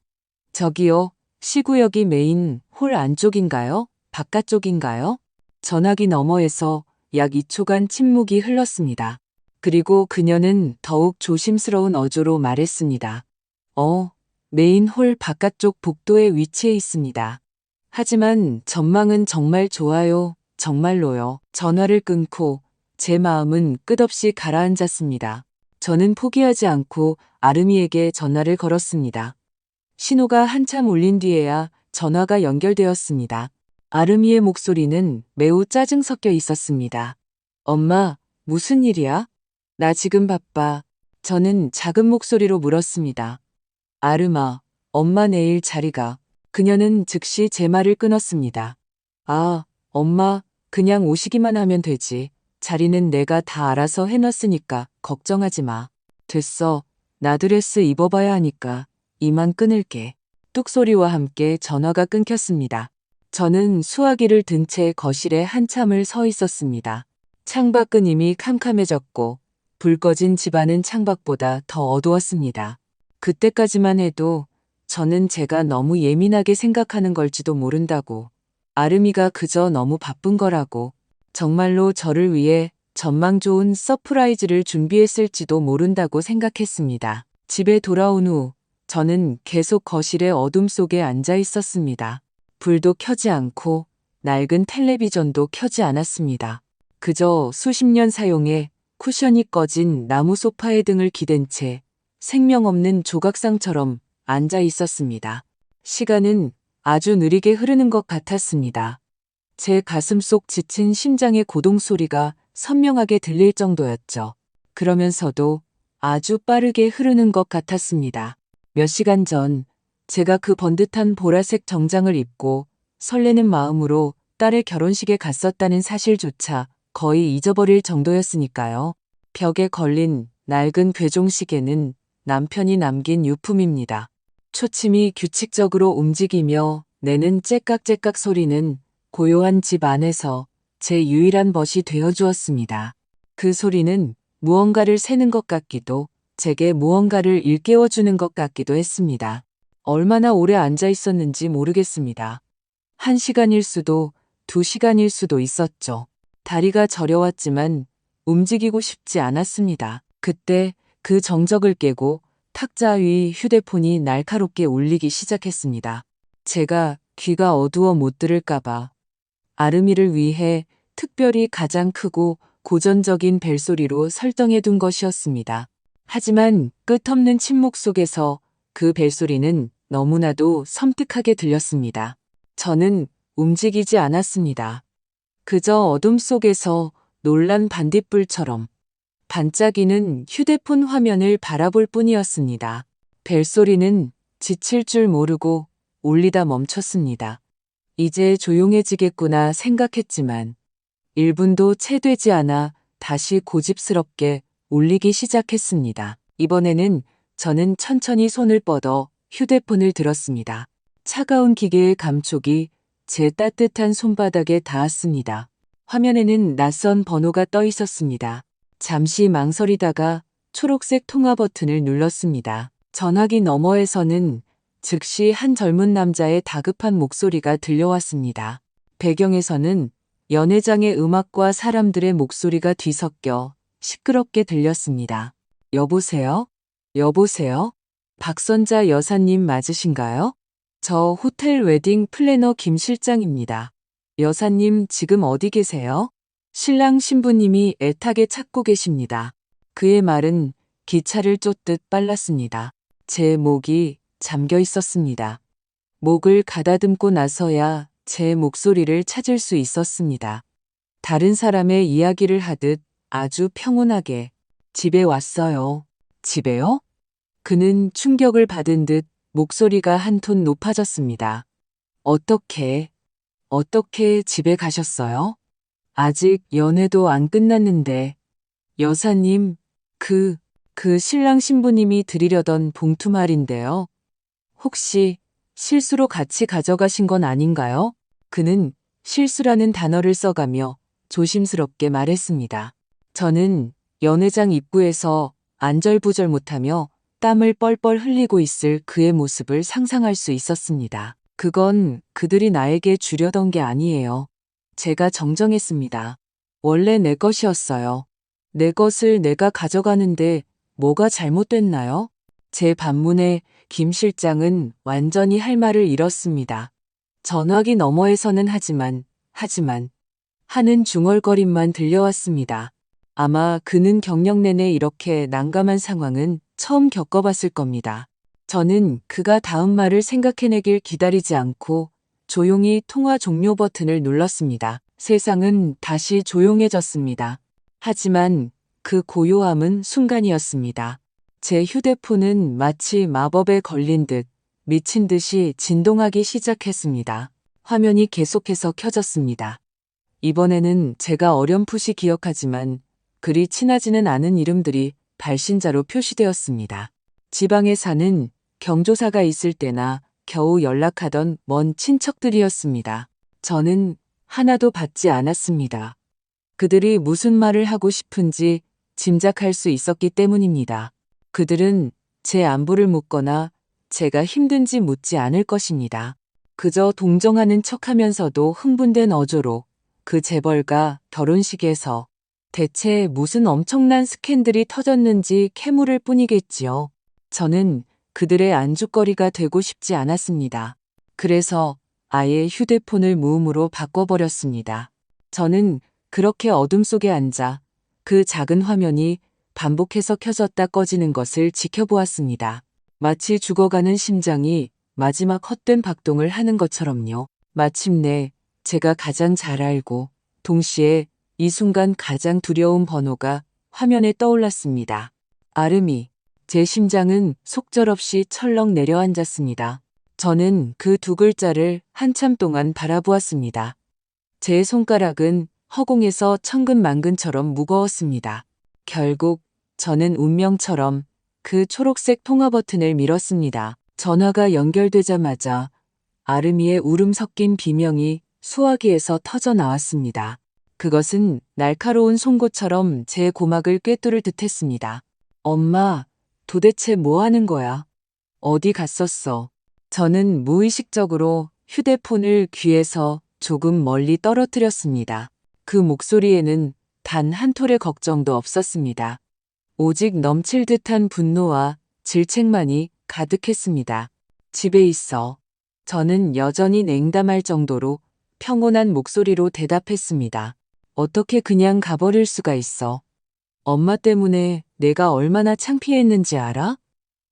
저기요, C구역이 메인 홀 안쪽인가요? 바깥쪽인가요? 전화기 너머에서 약 2초간 침묵이 흘렀습니다. 그리고 그녀는 더욱 조심스러운 어조로 말했습니다. 메인 홀 바깥쪽 복도에 위치해 있습니다. 하지만 전망은 정말 좋아요. 정말로요. 전화를 끊고 제 마음은 끝없이 가라앉았습니다. 저는 포기하지 않고 아름이에게 전화를 걸었습니다. 신호가 한참 울린 뒤에야 전화가 연결되었습니다. 아름이의 목소리는 매우 짜증 섞여 있었습니다. 엄마, 무슨 일이야? 나 지금 바빠. 저는 작은 목소리로 물었습니다. 아름아, 엄마 내일 자리가. 그녀는 즉시 제 말을 끊었습니다. 아, 엄마, 그냥 오시기만 하면 되지. 자리는 내가 다 알아서 해놨으니까 걱정하지 마. 됐어. 나 드레스 입어봐야 하니까 이만 끊을게. 뚝소리와 함께 전화가 끊겼습니다. 저는 수화기를 든 채 거실에 한참을 서 있었습니다. 창밖은 이미 캄캄해졌고 불 꺼진 집안은 창밖보다 더 어두웠습니다. 그때까지만 해도 저는 제가 너무 예민하게 생각하는 걸지도 모른다고, 아름이가 그저 너무 바쁜 거라고, 정말로 저를 위해 전망 좋은 서프라이즈를 준비했을지도 모른다고 생각했습니다. 집에 돌아온 후 저는 계속 거실의 어둠 속에 앉아 있었습니다. 불도 켜지 않고 낡은 텔레비전도 켜지 않았습니다. 그저 수십 년 사용해 쿠션이 꺼진 나무 소파의 등을 기댄 채 생명 없는 조각상처럼 앉아 있었습니다. 시간은 아주 느리게 흐르는 것 같았습니다. 제 가슴 속 지친 심장의 고동 소리가 선명하게 들릴 정도였죠. 그러면서도 아주 빠르게 흐르는 것 같았습니다. 몇 시간 전 제가 그 번듯한 보라색 정장을 입고 설레는 마음으로 딸의 결혼식에 갔었다는 사실조차 거의 잊어버릴 정도였으니까요. 벽에 걸린 낡은 괴종시계는 남편이 남긴 유품입니다. 초침이 규칙적으로 움직이며 내는 째깍째깍 소리는 고요한 집 안에서 제 유일한 벗이 되어주었습니다. 그 소리는 무언가를 세는 것 같기도, 제게 무언가를 일깨워주는 것 같기도 했습니다. 얼마나 오래 앉아 있었는지 모르겠습니다. 1시간일 수도 2시간일 수도 있었죠. 다리가 저려왔지만 움직이고 싶지 않았습니다. 그때 그 정적을 깨고 탁자 위 휴대폰이 날카롭게 울리기 시작했습니다. 제가 귀가 어두워 못 들을까봐 아름이를 위해 특별히 가장 크고 고전적인 벨소리로 설정해 둔 것이었습니다. 하지만 끝없는 침묵 속에서 그 벨소리는 너무나도 섬뜩하게 들렸습니다. 저는 움직이지 않았습니다. 그저 어둠 속에서 놀란 반딧불처럼 반짝이는 휴대폰 화면을 바라볼 뿐이었습니다. 벨소리는 지칠 줄 모르고 울리다 멈췄습니다. 이제 조용해지겠구나 생각했지만 1분도 채 되지 않아 다시 고집스럽게 울리기 시작했습니다. 이번에는 저는 천천히 손을 뻗어 휴대폰을 들었습니다. 차가운 기계의 감촉이 제 따뜻한 손바닥에 닿았습니다. 화면에는 낯선 번호가 떠 있었습니다. 잠시 망설이다가 초록색 통화 버튼을 눌렀습니다. 전화기 너머에서는 즉시 한 젊은 남자의 다급한 목소리가 들려왔습니다. 배경에서는 연회장의 음악과 사람들의 목소리가 뒤섞여 시끄럽게 들렸습니다. 여보세요? 여보세요? 박선자 여사님 맞으신가요? 저 호텔 웨딩 플래너 김 실장입니다. 여사님 지금 어디 계세요? 신랑 신부님이 애타게 찾고 계십니다. 그의 말은 기차를 쫓듯 빨랐습니다. 제 목이 잠겨 있었습니다. 목을 가다듬고 나서야 제 목소리를 찾을 수 있었습니다. 다른 사람의 이야기를 하듯 아주 평온하게 집에 왔어요. 집에요? 그는 충격을 받은 듯 목소리가 한 톤 높아졌습니다. 어떻게 집에 가셨어요? 아직 연애도 안 끝났는데. 여사님, 그 신랑 신부님이 드리려던 봉투 말인데요. 혹시 실수로 같이 가져가신 건 아닌가요? 그는 실수라는 단어를 써가며 조심스럽게 말했습니다. 저는 연회장 입구에서 안절부절 못하며 땀을 뻘뻘 흘리고 있을 그의 모습을 상상할 수 있었습니다. 그건 그들이 나에게 주려던 게 아니에요. 제가 정정했습니다. 원래 내 것이었어요. 내 것을 내가 가져가는데 뭐가 잘못됐나요? 제 반문에 김 실장은 완전히 할 말을 잃었습니다. 전화기 너머에서는 하지만 하는 중얼거림만 들려왔습니다. 아마 그는 경력 내내 이렇게 난감한 상황은 처음 겪어봤을 겁니다. 저는 그가 다음 말을 생각해내길 기다리지 않고 조용히 통화 종료 버튼을 눌렀습니다. 세상은 다시 조용해졌습니다. 하지만 그 고요함은 순간이었습니다. 제 휴대폰은 마치 마법에 걸린 듯 미친 듯이 진동하기 시작했습니다. 화면이 계속해서 켜졌습니다. 이번에는 제가 어렴풋이 기억하지만 그리 친하지는 않은 이름들이 발신자로 표시되었습니다. 지방에 사는 경조사가 있을 때나 겨우 연락하던 먼 친척들이었습니다. 저는 하나도 받지 않았습니다. 그들이 무슨 말을 하고 싶은지 짐작할 수 있었기 때문입니다. 그들은 제 안부를 묻거나 제가 힘든지 묻지 않을 것입니다. 그저 동정하는 척하면서도 흥분된 어조로 그 재벌가 결혼식에서 대체 무슨 엄청난 스캔들이 터졌는지 캐물을 뿐이겠지요. 저는 그들의 안주거리가 되고 싶지 않았습니다. 그래서 아예 휴대폰을 무음으로 바꿔버렸습니다. 저는 그렇게 어둠 속에 앉아 그 작은 화면이 반복해서 켜졌다 꺼지는 것을 지켜보았습니다. 마치 죽어가는 심장이 마지막 헛된 박동을 하는 것처럼요. 마침내 제가 가장 잘 알고 동시에 이 순간 가장 두려운 번호가 화면에 떠올랐습니다. 아름이. 제 심장은 속절없이 철렁 내려앉았습니다. 저는 그 두 글자를 한참 동안 바라보았습니다. 제 손가락은 허공에서 천근만근처럼 무거웠습니다. 결국 저는 운명처럼 그 초록색 통화 버튼을 밀었습니다. 전화가 연결되자마자 아름이의 울음 섞인 비명이 수화기에서 터져 나왔습니다. 그것은 날카로운 송곳처럼 제 고막을 꿰뚫을 듯했습니다. 엄마, 도대체 뭐 하는 거야? 어디 갔었어? 저는 무의식적으로 휴대폰을 귀에서 조금 멀리 떨어뜨렸습니다. 그 목소리에는 단 한 톨의 걱정도 없었습니다. 오직 넘칠 듯한 분노와 질책만이 가득했습니다. 집에 있어. 저는 여전히 냉담할 정도로 평온한 목소리로 대답했습니다. 어떻게 그냥 가버릴 수가 있어. 엄마 때문에 내가 얼마나 창피했는지 알아?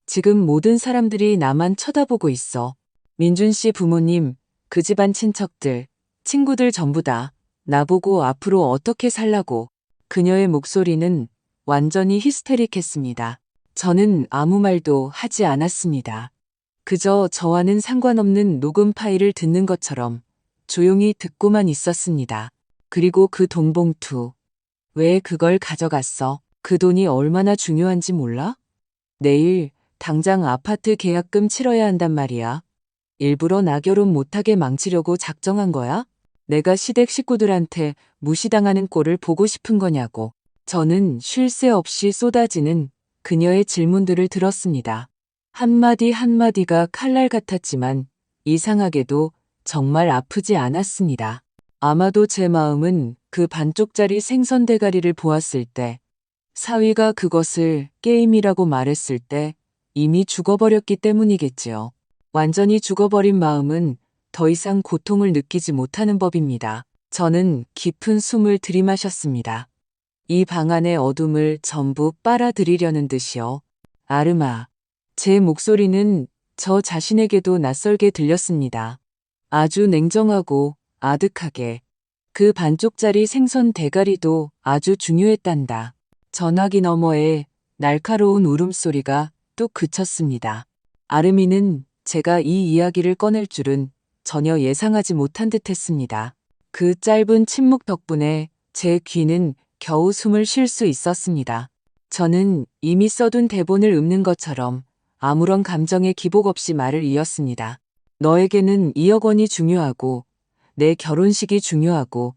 지금 모든 사람들이 나만 쳐다보고 있어. 민준 씨 부모님, 그 집안 친척들, 친구들 전부 다 나보고 앞으로 어떻게 살라고. 그녀의 목소리는 완전히 히스테릭했습니다. 저는 아무 말도 하지 않았습니다. 그저 저와는 상관없는 녹음 파일을 듣는 것처럼 조용히 듣고만 있었습니다. 그리고 그 돈 봉투. 왜 그걸 가져갔어? 그 돈이 얼마나 중요한지 몰라? 내일 당장 아파트 계약금 치러야 한단 말이야. 일부러 나 결혼 못하게 망치려고 작정한 거야? 내가 시댁 식구들한테 무시당하는 꼴을 보고 싶은 거냐고. 저는 쉴 새 없이 쏟아지는 그녀의 질문들을 들었습니다. 한마디 한마디가 칼날 같았지만 이상하게도 정말 아프지 않았습니다. 아마도 제 마음은 그 반쪽짜리 생선 대가리를 보았을 때, 사위가 그것을 게임이라고 말했을 때 이미 죽어버렸기 때문이겠지요. 완전히 죽어버린 마음은 더 이상 고통을 느끼지 못하는 법입니다. 저는 깊은 숨을 들이마셨습니다. 이 방 안의 어둠을 전부 빨아들이려는 듯이요. 아르마. 제 목소리는 저 자신에게도 낯설게 들렸습니다. 아주 냉정하고 아득하게. 그 반쪽짜리 생선 대가리도 아주 중요했단다. 전화기 너머에 날카로운 울음소리가 뚝 그쳤습니다. 아르미는 제가 이 이야기를 꺼낼 줄은 전혀 예상하지 못한 듯 했습니다. 그 짧은 침묵 덕분에 제 귀는 겨우 숨을 쉴 수 있었습니다. 저는 이미 써둔 대본을 읊는 것처럼 아무런 감정의 기복 없이 말을 이었습니다. 너에게는 2억 원이 중요하고 내 결혼식이 중요하고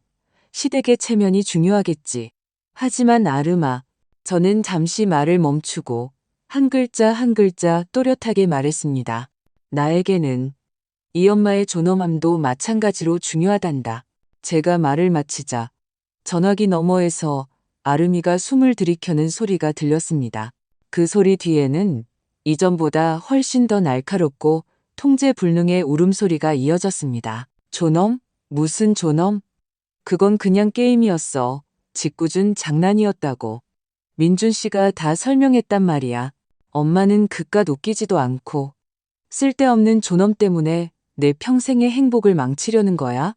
시댁의 체면이 중요하겠지. 하지만 아르마, 저는 잠시 말을 멈추고 한 글자 한 글자 또렷하게 말했습니다. 나에게는 이 엄마의 존엄함도 마찬가지로 중요하단다. 제가 말을 마치자 전화기 너머에서 아르미가 숨을 들이켜는 소리가 들렸습니다. 그 소리 뒤에는 이전보다 훨씬 더 날카롭고 통제불능의 울음소리가 이어졌습니다. 존엄? 무슨 존엄? 그건 그냥 게임이었어. 짓궂은 장난이었다고. 민준 씨가 다 설명했단 말이야. 엄마는 그깟 웃기지도 않고 쓸데없는 존엄 때문에 내 평생의 행복을 망치려는 거야?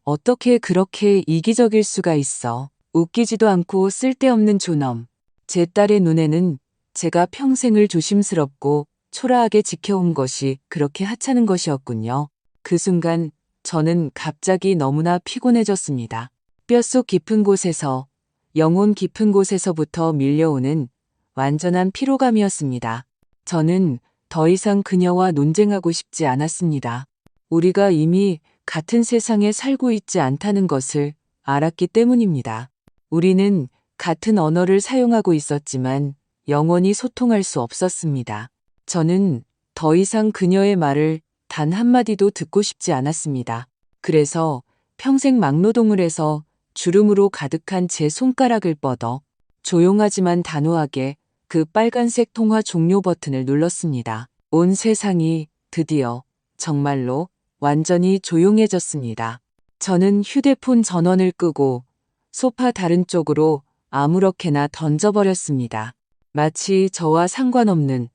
어떻게 그렇게 이기적일 수가 있어. 웃기지도 않고 쓸데없는 존엄. 제 딸의 눈에는 제가 평생을 조심스럽고 초라하게 지켜온 것이 그렇게 하찮은 것이었군요. 그 순간 저는 갑자기 너무나 피곤해졌습니다. 뼛속 깊은 곳에서, 영혼 깊은 곳에서부터 밀려오는 완전한 피로감이었습니다. 저는 더 이상 그녀와 논쟁하고 싶지 않았습니다. 우리가 이미 같은 세상에 살고 있지 않다는 것을 알았기 때문입니다. 우리는 같은 언어를 사용하고 있었지만 영원히 소통할 수 없었습니다. 저는 더 이상 그녀의 말을 단 한마디도 듣고 싶지 않았습니다. 그래서 평생 막노동을 해서 주름으로 가득한 제 손가락을 뻗어 조용하지만 단호하게 그 빨간색 통화 종료 버튼을 눌렀습니다. 온 세상이 드디어 정말로 완전히 조용해졌습니다. 저는 휴대폰 전원을 끄고 소파 다른 쪽으로 아무렇게나 던져버렸습니다. 마치 저와 상관없는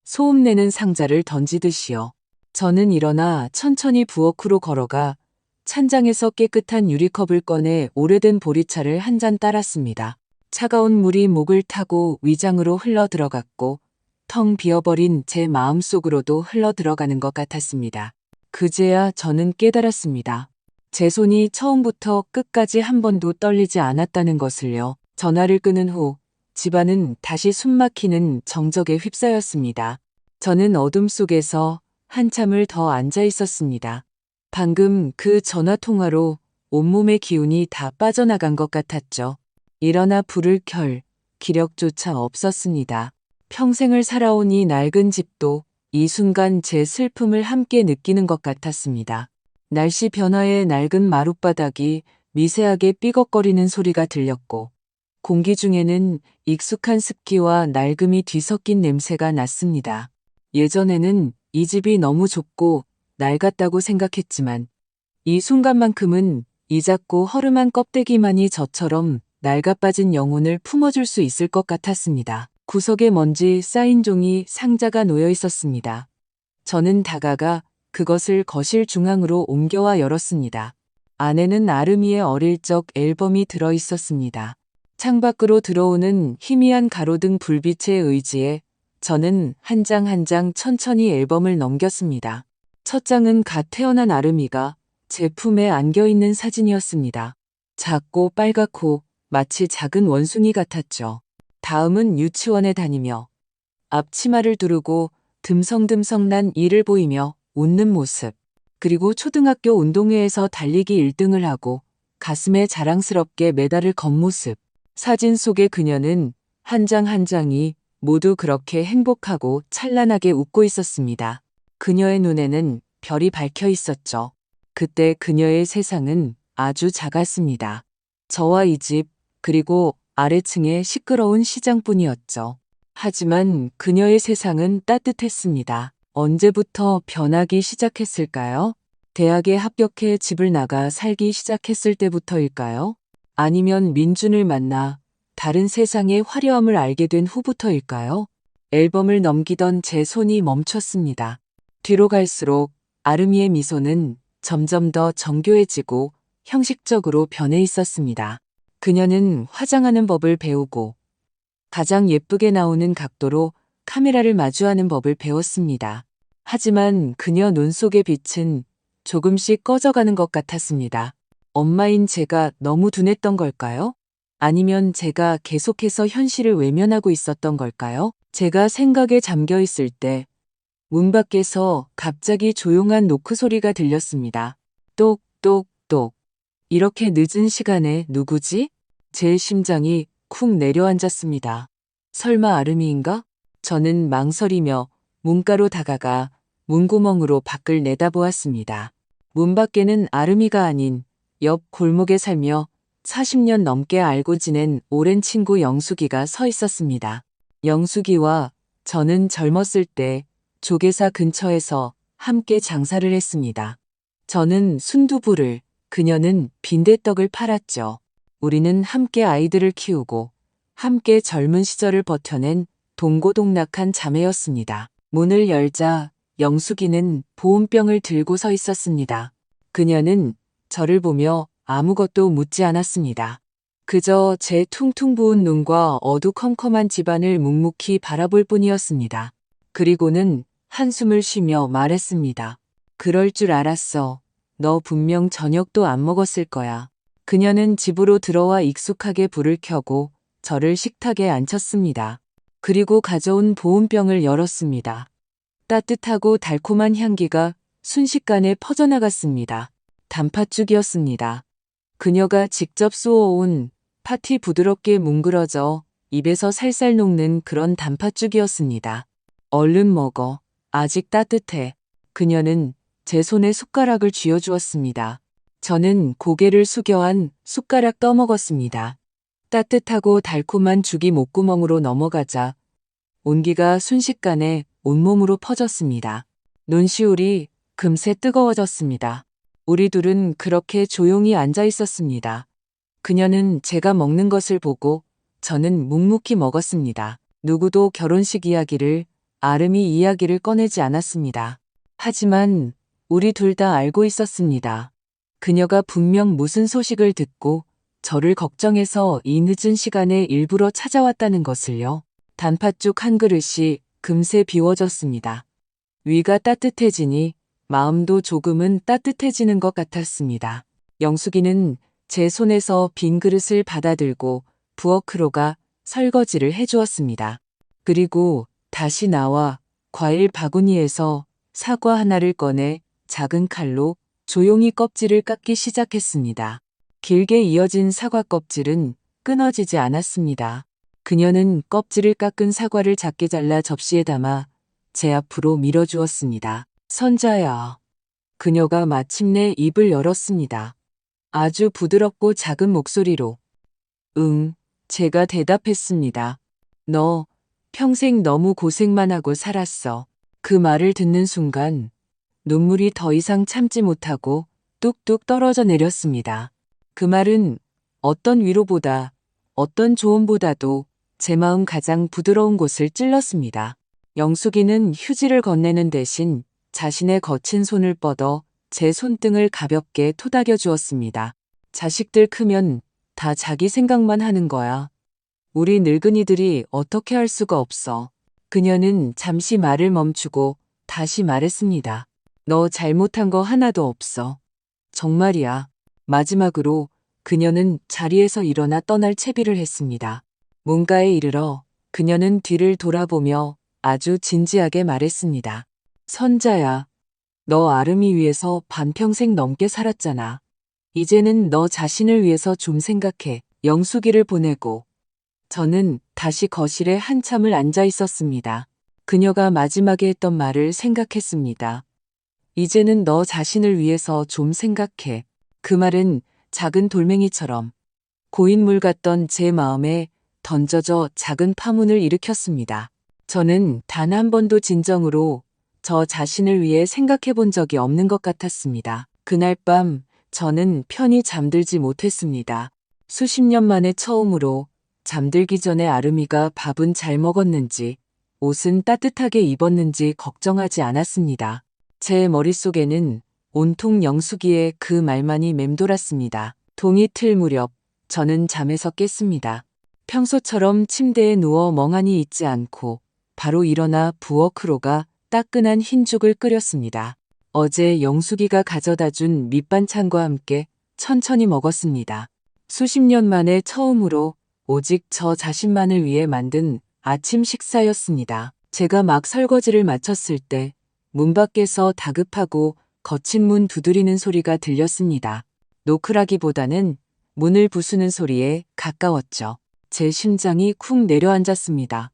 소음내는 상자를 던지듯이요. 저는 일어나 천천히 부엌으로 걸어가 찬장에서 깨끗한 유리컵을 꺼내 오래된 보리차를 한 잔 따랐습니다. 차가운 물이 목을 타고 위장으로 흘러 들어갔고 텅 비어버린 제 마음속으로도 흘러 들어가는 것 같았습니다. 그제야 저는 깨달았습니다. 제 손이 처음부터 끝까지 한 번도 떨리지 않았다는 것을요. 전화를 끊은 후 집안은 다시 숨막히는 정적에 휩싸였습니다. 저는 어둠 속에서 한참을 더 앉아 있었습니다. 방금 그 전화 통화로 온몸의 기운이 다 빠져나간 것 같았죠. 일어나 불을 켤 기력조차 없었습니다. 평생을 살아온 이 낡은 집도 이 순간 제 슬픔을 함께 느끼는 것 같았습니다. 날씨 변화에 낡은 마룻바닥이 미세하게 삐걱거리는 소리가 들렸고 공기 중에는 익숙한 습기와 낡음이 뒤섞인 냄새가 났습니다. 예전에는 이 집이 너무 좁고 낡았다고 생각했지만 이 순간만큼은 이 작고 허름한 껍데기만이 저처럼 낡아빠진 영혼을 품어줄 수 있을 것 같았습니다. 구석에 먼지 쌓인 종이 상자가 놓여 있었습니다. 저는 다가가 그것을 거실 중앙으로 옮겨와 열었습니다. 안에는 아름이의 어릴 적 앨범이 들어 있었습니다. 창밖으로 들어오는 희미한 가로등 불빛에 의지해 저는 한 장 한 장 천천히 앨범을 넘겼습니다. 첫 장은 갓 태어난 아름이가 제 품에 안겨 있는 사진이었습니다. 작고 빨갛고 마치 작은 원숭이 같았죠. 다음은 유치원에 다니며 앞치마를 두르고 듬성듬성 난 이를 보이며 웃는 모습. 그리고 초등학교 운동회에서 달리기 1등을 하고 가슴에 자랑스럽게 메달을 건 모습. 사진 속의 그녀는 한 장 한 장이 모두 그렇게 행복하고 찬란하게 웃고 있었습니다. 그녀의 눈에는 별이 밝혀 있었죠. 그때 그녀의 세상은 아주 작았습니다. 저와 이 집, 그리고 아래층의 시끄러운 시장뿐이었죠. 하지만 그녀의 세상은 따뜻했습니다. 언제부터 변하기 시작했을까요? 대학에 합격해 집을 나가 살기 시작했을 때부터일까요? 아니면 민준을 만나 다른 세상의 화려함을 알게 된 후부터일까요? 앨범을 넘기던 제 손이 멈췄습니다. 뒤로 갈수록 아름이의 미소는 점점 더 정교해지고 형식적으로 변해 있었습니다. 그녀는 화장하는 법을 배우고 가장 예쁘게 나오는 각도로 카메라를 마주하는 법을 배웠습니다. 하지만 그녀 눈 속의 빛은 조금씩 꺼져가는 것 같았습니다. 엄마인 제가 너무 둔했던 걸까요? 아니면 제가 계속해서 현실을 외면하고 있었던 걸까요? 제가 생각에 잠겨 있을 때 문 밖에서 갑자기 조용한 노크 소리가 들렸습니다. 똑똑똑. 이렇게 늦은 시간에 누구지? 제 심장이 쿵 내려앉았습니다. 설마 아름이인가? 저는 망설이며 문가로 다가가 문구멍으로 밖을 내다보았습니다. 문 밖에는 아름이가 아닌 옆 골목에 살며 40년 넘게 알고 지낸 오랜 친구 영숙이가 서 있었습니다. 영숙이와 저는 젊었을 때 조개사 근처에서 함께 장사를 했습니다. 저는 순두부를, 그녀는 빈대떡을 팔았죠. 우리는 함께 아이들을 키우고 함께 젊은 시절을 버텨낸 동고동락한 자매였습니다. 문을 열자 영숙이는 보온병을 들고 서 있었습니다. 그녀는 저를 보며 아무것도 묻지 않았습니다. 그저 제 퉁퉁 부은 눈과 어두컴컴한 집안을 묵묵히 바라볼 뿐이었습니다. 그리고는 한숨을 쉬며 말했습니다. 그럴 줄 알았어. 너 분명 저녁도 안 먹었을 거야. 그녀는 집으로 들어와 익숙하게 불을 켜고 저를 식탁에 앉혔습니다. 그리고 가져온 보온병을 열었습니다. 따뜻하고 달콤한 향기가 순식간에 퍼져나갔습니다. 단팥죽이었습니다. 그녀가 직접 쏘아온 팥이 부드럽게 뭉그러져 입에서 살살 녹는 그런 단팥죽이었습니다. 얼른 먹어. 아직 따뜻해. 그녀는 제 손에 숟가락을 쥐어주었습니다. 저는 고개를 숙여 한 숟가락 떠먹었습니다. 따뜻하고 달콤한 죽이 목구멍으로 넘어가자 온기가 순식간에 온몸으로 퍼졌습니다. 눈시울이 금세 뜨거워졌습니다. 우리 둘은 그렇게 조용히 앉아 있었습니다. 그녀는 제가 먹는 것을 보고 저는 묵묵히 먹었습니다. 누구도 결혼식 이야기를, 아름이 이야기를 꺼내지 않았습니다. 하지만 우리 둘 다 알고 있었습니다. 그녀가 분명 무슨 소식을 듣고 저를 걱정해서 이 늦은 시간에 일부러 찾아왔다는 것을요. 단팥죽 한 그릇이 금세 비워졌습니다. 위가 따뜻해지니 마음도 조금은 따뜻해지는 것 같았습니다. 영숙이는 제 손에서 빈 그릇을 받아들고 부엌으로 가 설거지를 해주었습니다. 그리고 다시 나와 과일 바구니에서 사과 하나를 꺼내 작은 칼로 조용히 껍질을 깎기 시작했습니다. 길게 이어진 사과 껍질은 끊어지지 않았습니다. 그녀는 껍질을 깎은 사과를 작게 잘라 접시에 담아 제 앞으로 밀어주었습니다. 선자야. 그녀가 마침내 입을 열었습니다. 아주 부드럽고 작은 목소리로. 응, 제가 대답했습니다. 너 평생 너무 고생만 하고 살았어. 그 말을 듣는 순간 눈물이 더 이상 참지 못하고 뚝뚝 떨어져 내렸습니다. 그 말은 어떤 위로보다, 어떤 조언보다도 제 마음 가장 부드러운 곳을 찔렀습니다. 영숙이는 휴지를 건네는 대신 자신의 거친 손을 뻗어 제 손등을 가볍게 토닥여 주었습니다. 자식들 크면 다 자기 생각만 하는 거야. 우리 늙은이들이 어떻게 할 수가 없어. 그녀는 잠시 말을 멈추고 다시 말했습니다. 너 잘못한 거 하나도 없어. 정말이야. 마지막으로 그녀는 자리에서 일어나 떠날 채비를 했습니다. 문가에 이르러 그녀는 뒤를 돌아보며 아주 진지하게 말했습니다. 선자야, 너 아름이 위해서 반평생 넘게 살았잖아. 이제는 너 자신을 위해서 좀 생각해. 영숙이를 보내고. 저는 다시 거실에 한참을 앉아 있었습니다. 그녀가 마지막에 했던 말을 생각했습니다. 이제는 너 자신을 위해서 좀 생각해. 그 말은 작은 돌멩이처럼 고인물 같던 제 마음에 던져져 작은 파문을 일으켰습니다. 저는 단 한 번도 진정으로 저 자신을 위해 생각해 본 적이 없는 것 같았습니다. 그날 밤 저는 편히 잠들지 못했습니다. 수십 년 만에 처음으로 잠들기 전에 아름이가 밥은 잘 먹었는지 옷은 따뜻하게 입었는지 걱정하지 않았습니다. 제 머릿속에는 온통 영숙이의 그 말만이 맴돌았습니다. 동이 틀 무렵 저는 잠에서 깼습니다. 평소처럼 침대에 누워 멍하니 있지 않고 바로 일어나 부엌으로 가 따끈한 흰죽을 끓였습니다. 어제 영숙이가 가져다 준 밑반찬과 함께 천천히 먹었습니다. 수십 년 만에 처음으로 오직 저 자신만을 위해 만든 아침 식사였습니다. 제가 막 설거지를 마쳤을 때 문 밖에서 다급하고 거친 문 두드리는 소리가 들렸습니다. 노크라기보다는 문을 부수는 소리에 가까웠죠. 제 심장이 쿵 내려앉았습니다.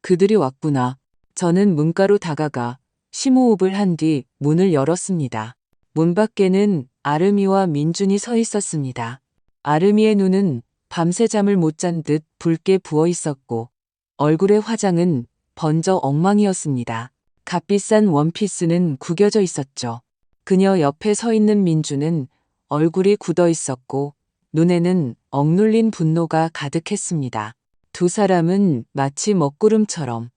그들이 왔구나. 저는 문가로 다가가 심호흡을 한 뒤 문을 열었습니다. 문 밖에는 아름이와 민준이 서 있었습니다. 아름이의 눈은 밤새 잠을 못 잔 듯 붉게 부어 있었고 얼굴의 화장은 번져 엉망이었습니다. 값비싼 원피스는 구겨져 있었죠. 그녀 옆에 서 있는 민준은 얼굴이 굳어 있었고 눈에는 억눌린 분노가 가득했습니다. 두 사람은 마치 먹구름처럼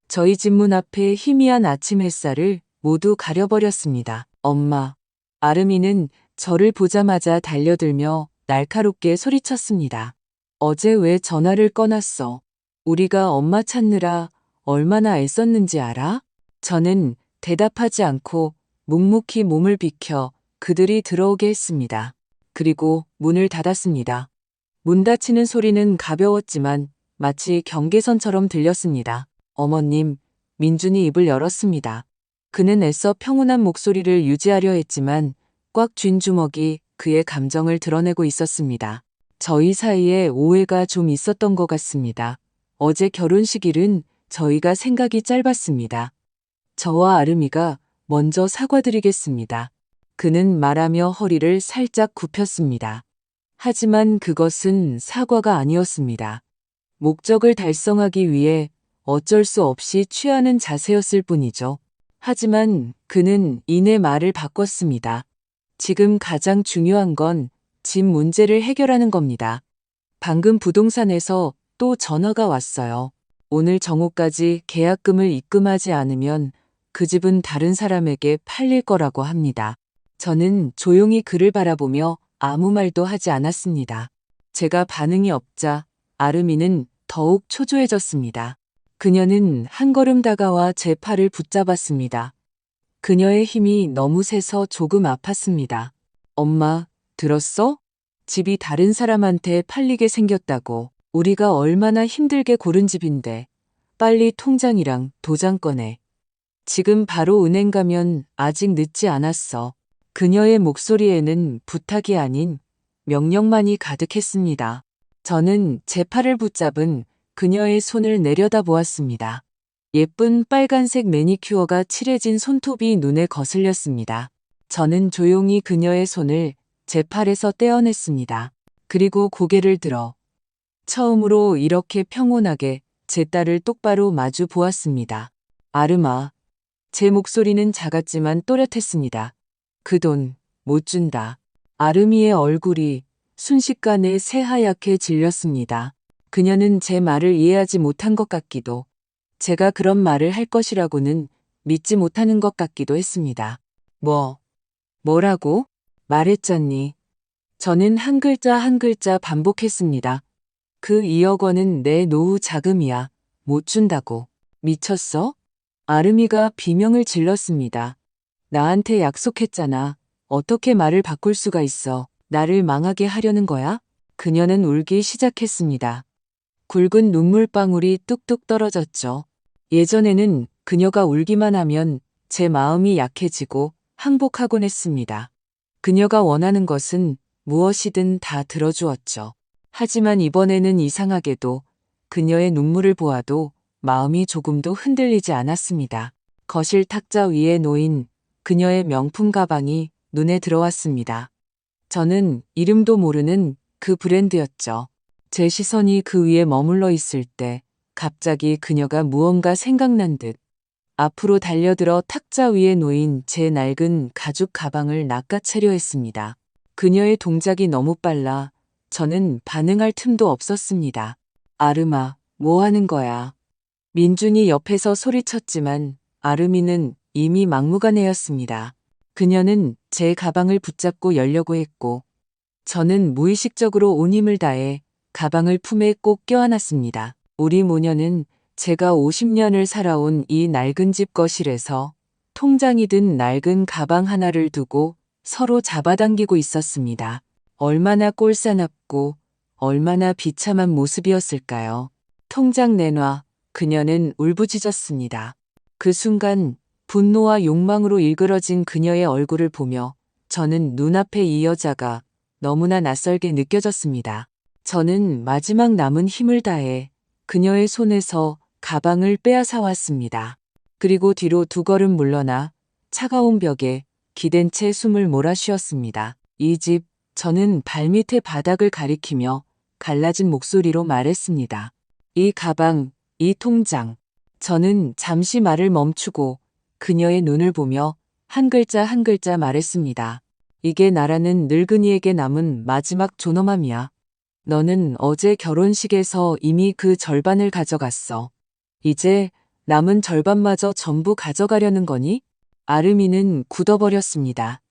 저희 집 문 앞에 희미한 아침 햇살을 모두 가려버렸습니다. 엄마. 아름이는 저를 보자마자 달려들며 날카롭게 소리쳤습니다. 어제 왜 전화를 꺼놨어? 우리가 엄마 찾느라 얼마나 애썼는지 알아? 저는 대답하지 않고 묵묵히 몸을 비켜 그들이 들어오게 했습니다. 그리고 문을 닫았습니다. 문 닫히는 소리는 가벼웠지만 마치 경계선처럼 들렸습니다. 어머님, 민준이 입을 열었습니다. 그는 애써 평온한 목소리를 유지하려 했지만 꽉 쥔 주먹이 그의 감정을 드러내고 있었습니다. 저희 사이에 오해가 좀 있었던 것 같습니다. 어제 결혼식일은 저희가 생각이 짧았습니다. 저와 아름이가 먼저 사과드리겠습니다. 그는 말하며 허리를 살짝 굽혔습니다. 하지만 그것은 사과가 아니었습니다. 목적을 달성하기 위해 어쩔 수 없이 취하는 자세였을 뿐이죠. 하지만 그는 이내 말을 바꿨습니다. 지금 가장 중요한 건 집 문제를 해결하는 겁니다. 방금 부동산에서 또 전화가 왔어요. 오늘 정오까지 계약금을 입금하지 않으면 그 집은 다른 사람에게 팔릴 거라고 합니다. 저는 조용히 그를 바라보며 아무 말도 하지 않았습니다. 제가 반응이 없자 아름이는 더욱 초조해졌습니다. 그녀는 한 걸음 다가와 제 팔을 붙잡았습니다. 그녀의 힘이 너무 세서 조금 아팠습니다. 엄마, 들었어? 집이 다른 사람한테 팔리게 생겼다고. 우리가 얼마나 힘들게 고른 집인데. 빨리 통장이랑 도장 꺼내. 지금 바로 은행 가면 아직 늦지 않았어. 그녀의 목소리에는 부탁이 아닌 명령만이 가득했습니다. 저는 제 팔을 붙잡은 그녀의 손을 내려다보았습니다. 예쁜 빨간색 매니큐어가 칠해진 손톱이 눈에 거슬렸습니다. 저는 조용히 그녀의 손을 제 팔에서 떼어냈습니다. 그리고 고개를 들어 처음으로 이렇게 평온하게 제 딸을 똑바로 마주 보았습니다. 아름아. 제 목소리는 작았지만 또렷했습니다. 그 돈 못 준다. 아름이의 얼굴이 순식간에 새하얗게 질렸습니다. 그녀는 제 말을 이해하지 못한 것 같기도 제가 그런 말을 할 것이라고는 믿지 못하는 것 같기도 했습니다. 뭐라고? 말했잖니. 저는 한 글자 한 글자 반복했습니다. 그 2억 원은 내 노후 자금이야. 못 준다고. 미쳤어? 아름이가 비명을 질렀습니다. 나한테 약속했잖아. 어떻게 말을 바꿀 수가 있어. 나를 망하게 하려는 거야? 그녀는 울기 시작했습니다. 굵은 눈물방울이 뚝뚝 떨어졌죠. 예전에는 그녀가 울기만 하면 제 마음이 약해지고 항복하곤 했습니다. 그녀가 원하는 것은 무엇이든 다 들어주었죠. 하지만 이번에는 이상하게도 그녀의 눈물을 보아도 마음이 조금도 흔들리지 않았습니다. 거실 탁자 위에 놓인 그녀의 명품 가방이 눈에 들어왔습니다. 저는 이름도 모르는 그 브랜드였죠. 제 시선이 그 위에 머물러 있을 때 갑자기 그녀가 무언가 생각난 듯 앞으로 달려들어 탁자 위에 놓인 제 낡은 가죽 가방을 낚아채려 했습니다. 그녀의 동작이 너무 빨라 저는 반응할 틈도 없었습니다. 아름아, 뭐 하는 거야? 민준이 옆에서 소리쳤지만 아름이는 이미 막무가내였습니다. 그녀는 제 가방을 붙잡고 열려고 했고 저는 무의식적으로 온 힘을 다해 가방을 품에 꼭 껴안았습니다. 우리 모녀는 제가 50년을 살아온 이 낡은 집 거실에서 통장이 든 낡은 가방 하나를 두고 서로 잡아당기고 있었습니다. 얼마나 꼴사납고 얼마나 비참한 모습이었을까요? 통장 내놔. 그녀는 울부짖었습니다. 그 순간 분노와 욕망으로 일그러진 그녀의 얼굴을 보며 저는 눈앞에 이 여자가 너무나 낯설게 느껴졌습니다. 저는 마지막 남은 힘을 다해 그녀의 손에서 가방을 빼앗아 왔습니다. 그리고 뒤로 2걸음 물러나 차가운 벽에 기댄 채 숨을 몰아쉬었습니다. 이 집, 저는 발밑의 바닥을 가리키며 갈라진 목소리로 말했습니다. 이 가방, 이 통장. 저는 잠시 말을 멈추고 그녀의 눈을 보며 한 글자 한 글자 말했습니다. 이게 나라는 늙은이에게 남은 마지막 존엄함이야. 너는 어제 결혼식에서 이미 그 절반을 가져갔어. 이제 남은 절반마저 전부 가져가려는 거니? 아름이는 굳어버렸습니다.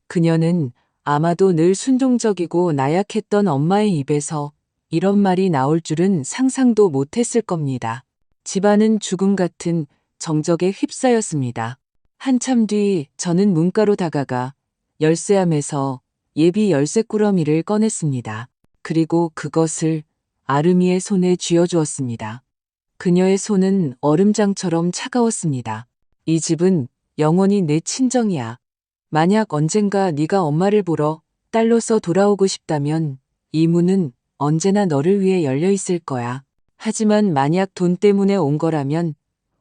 그녀는 아마도 늘 순종적이고 나약했던 엄마의 입에서 이런 말이 나올 줄은 상상도 못했을 겁니다. 집안은 죽음 같은 정적에 휩싸였습니다. 한참 뒤 저는 문가로 다가가 열쇠함에서 예비 열쇠 꾸러미를 꺼냈습니다. 그리고 그것을 아름이의 손에 쥐어주었습니다. 그녀의 손은 얼음장처럼 차가웠습니다. 이 집은 영원히 내 친정이야. 만약 언젠가 네가 엄마를 보러 딸로서 돌아오고 싶다면 이 문은 언제나 너를 위해 열려 있을 거야. 하지만 만약 돈 때문에 온 거라면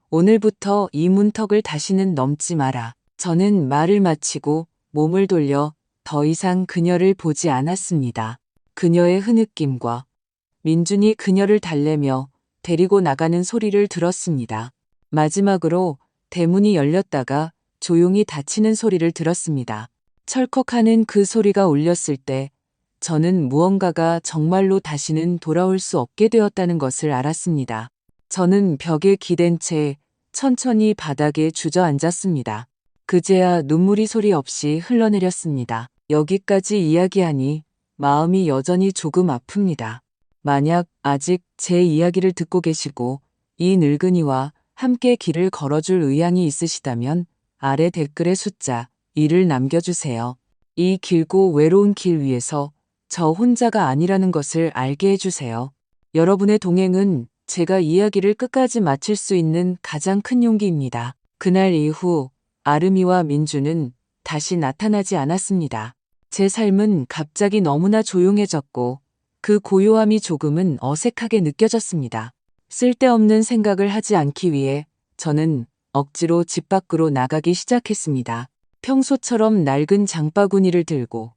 오늘부터 이 문턱을 다시는 넘지 마라. 저는 말을 마치고 몸을 돌려 더 이상 그녀를 보지 않았습니다. 그녀의 흐느낌과 민준이 그녀를 달래며 데리고 나가는 소리를 들었습니다. 마지막으로 대문이 열렸다가 조용히 닫히는 소리를 들었습니다. 철컥하는 그 소리가 울렸을 때 저는 무언가가 정말로 다시는 돌아올 수 없게 되었다는 것을 알았습니다. 저는 벽에 기댄 채 천천히 바닥에 주저앉았습니다. 그제야 눈물이 소리 없이 흘러내렸습니다. 여기까지 이야기하니 마음이 여전히 조금 아픕니다. 만약 아직 제 이야기를 듣고 계시고 이 늙은이와 함께 길을 걸어줄 의향이 있으시다면 아래 댓글에 숫자 2를 남겨주세요. 이 길고 외로운 길 위에서 저 혼자가 아니라는 것을 알게 해주세요. 여러분의 동행은 제가 이야기를 끝까지 마칠 수 있는 가장 큰 용기입니다. 그날 이후 아름이와 민주는 다시 나타나지 않았습니다. 제 삶은 갑자기 너무나 조용해졌고 그 고요함이 조금은 어색하게 느껴졌습니다. 쓸데없는 생각을 하지 않기 위해 저는 억지로 집 밖으로 나가기 시작했습니다. 평소처럼 낡은 장바구니를 들고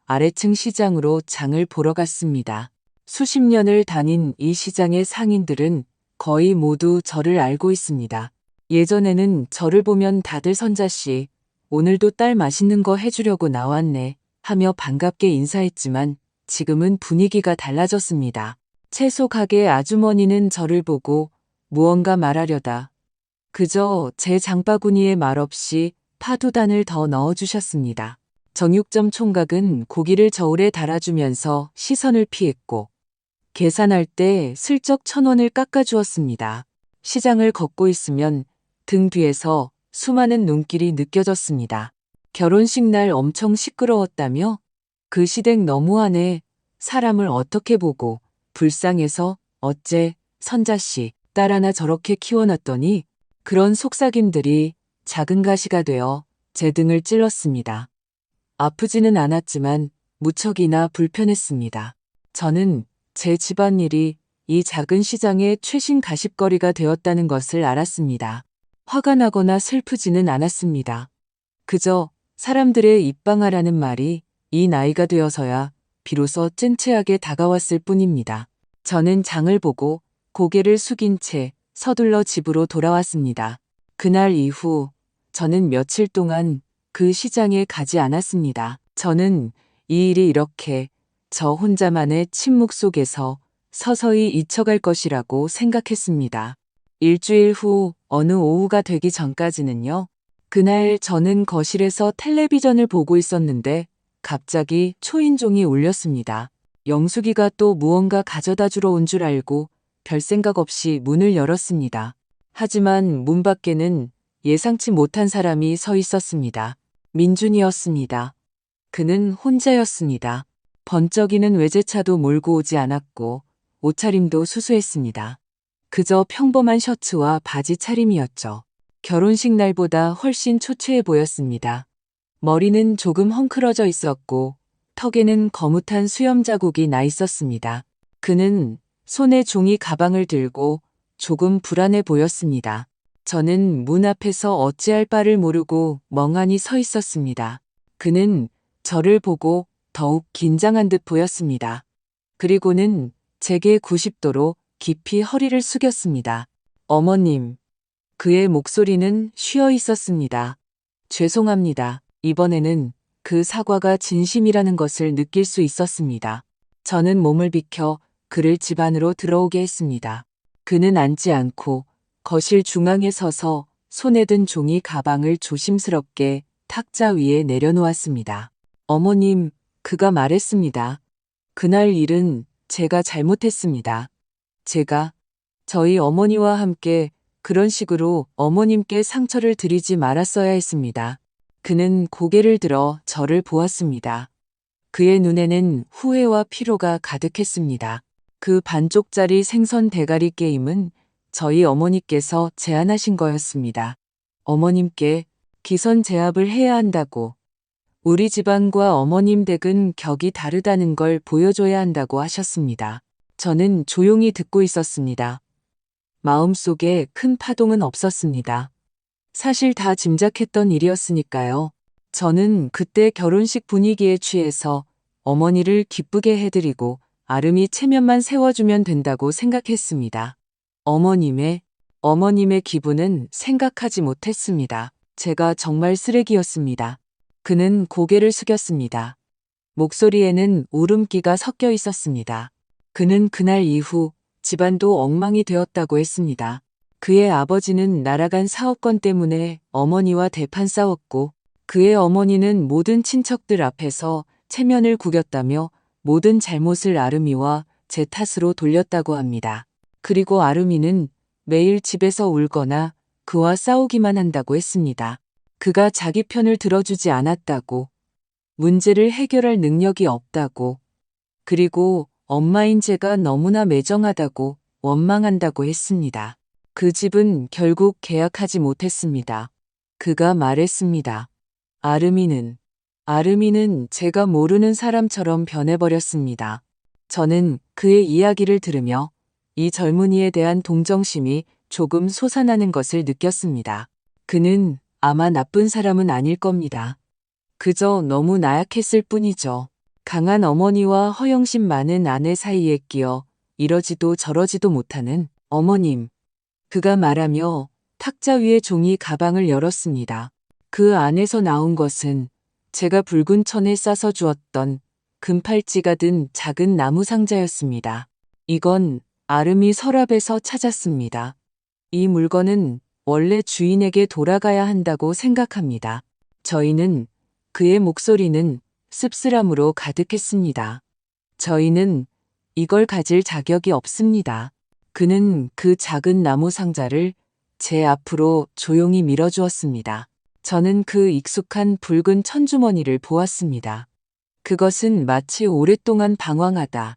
아래층 시장으로 장을 보러 갔습니다. 수십 년을 다닌 이 시장의 상인들은 거의 모두 저를 알고 있습니다. 예전에는 저를 보면 다들 선자씨, 오늘도 딸 맛있는 거 해주려고 나왔네 하며 반갑게 인사했지만 지금은 분위기가 달라졌습니다. 채소 가게 아주머니는 저를 보고 무언가 말하려다 그저 제 장바구니에 말없이 파두단을 더 넣어주셨습니다. 정육점 총각은 고기를 저울에 달아주면서 시선을 피했고 계산할 때 슬쩍 1,000원을 깎아주었습니다. 시장을 걷고 있으면 등 뒤에서 수많은 눈길이 느껴졌습니다. 결혼식 날 엄청 시끄러웠다며? 그 시댁 너무하네. 사람을 어떻게 보고 불쌍해서 어째 선자씨 딸 하나 저렇게 키워놨더니 그런 속삭임들이 작은 가시가 되어 제 등을 찔렀습니다. 아프지는 않았지만 무척이나 불편했습니다. 저는 제 집안일이 이 작은 시장의 최신 가십거리가 되었다는 것을 알았습니다. 화가 나거나 슬프지는 않았습니다. 그저 사람들의 입방아라는 말이 이 나이가 되어서야 비로소 찐채하게 다가왔을 뿐입니다. 저는 장을 보고 고개를 숙인 채 서둘러 집으로 돌아왔습니다. 그날 이후 저는 며칠 동안 그 시장에 가지 않았습니다. 저는 이 일이 이렇게 저 혼자만의 침묵 속에서 서서히 잊혀갈 것이라고 생각했습니다. 일주일 후 어느 오후가 되기 전까지는요. 그날 저는 거실에서 텔레비전을 보고 있었는데 갑자기 초인종이 울렸습니다. 영숙이가 또 무언가 가져다 주러 온 줄 알고 별 생각 없이 문을 열었습니다. 하지만 문 밖에는 예상치 못한 사람이 서 있었습니다. 민준이었습니다. 그는 혼자였습니다. 번쩍이는 외제차도 몰고 오지 않았고 옷차림도 수수했습니다. 그저 평범한 셔츠와 바지 차림이었죠. 결혼식 날보다 훨씬 초췌해 보였습니다. 머리는 조금 헝클어져 있었고 턱에는 거뭇한 수염 자국이 나 있었습니다. 그는 손에 종이 가방을 들고 조금 불안해 보였습니다. 저는 문 앞에서 어찌할 바를 모르고 멍하니 서 있었습니다. 그는 저를 보고 더욱 긴장한 듯 보였습니다. 그리고는 제게 90도로 깊이 허리를 숙였습니다. 어머님. 그의 목소리는 쉬어 있었습니다. 죄송합니다. 이번에는 그 사과가 진심이라는 것을 느낄 수 있었습니다. 저는 몸을 비켜 그를 집 안으로 들어오게 했습니다. 그는 앉지 않고 거실 중앙에 서서 손에 든 종이 가방을 조심스럽게 탁자 위에 내려놓았습니다. 어머님, 그가 말했습니다. 그날 일은 제가 잘못했습니다. 제가 저희 어머니와 함께 그런 식으로 어머님께 상처를 드리지 말았어야 했습니다. 그는 고개를 들어 저를 보았습니다. 그의 눈에는 후회와 피로가 가득했습니다. 그 반쪽짜리 생선 대가리 게임은 저희 어머니께서 제안하신 거였습니다. 어머님께 기선 제압을 해야 한다고, 우리 집안과 어머님 댁은 격이 다르다는 걸 보여줘야 한다고 하셨습니다. 저는 조용히 듣고 있었습니다. 마음속에 큰 파동은 없었습니다. 사실 다 짐작했던 일이었으니까요. 저는 그때 결혼식 분위기에 취해서 어머니를 기쁘게 해드리고 아름이 체면만 세워주면 된다고 생각했습니다. 어머님의 기분은 생각하지 못했습니다. 제가 정말 쓰레기였습니다. 그는 고개를 숙였습니다. 목소리에는 울음기가 섞여 있었습니다. 그는 그날 이후 집안도 엉망이 되었다고 했습니다. 그의 아버지는 날아간 사업권 때문에 어머니와 대판 싸웠고 그의 어머니는 모든 친척들 앞에서 체면을 구겼다며 모든 잘못을 아름이와 제 탓으로 돌렸다고 합니다. 그리고 아름이는 매일 집에서 울거나 그와 싸우기만 한다고 했습니다. 그가 자기 편을 들어주지 않았다고, 문제를 해결할 능력이 없다고, 그리고 엄마인 제가 너무나 매정하다고 원망한다고 했습니다. 그 집은 결국 계약하지 못했습니다. 그가 말했습니다. 아름이는 제가 모르는 사람처럼 변해버렸습니다. 저는 그의 이야기를 들으며 이 젊은이에 대한 동정심이 조금 솟아나는 것을 느꼈습니다. 그는 아마 나쁜 사람은 아닐 겁니다. 그저 너무 나약했을 뿐이죠. 강한 어머니와 허영심 많은 아내 사이에 끼어 이러지도 저러지도 못하는 어머님. 그가 말하며 탁자 위에 종이 가방을 열었습니다. 그 안에서 나온 것은 제가 붉은 천에 싸서 주었던 금팔찌가 든 작은 나무 상자였습니다. 이건 아름이 서랍에서 찾았습니다. 이 물건은 원래 주인에게 돌아가야 한다고 생각합니다. 저희는 그의 목소리는 씁쓸함으로 가득했습니다. 저희는 이걸 가질 자격이 없습니다. 그는 그 작은 나무 상자를 제 앞으로 조용히 밀어주었습니다. 저는 그 익숙한 붉은 천주머니를 보았습니다. 그것은 마치 오랫동안 방황하다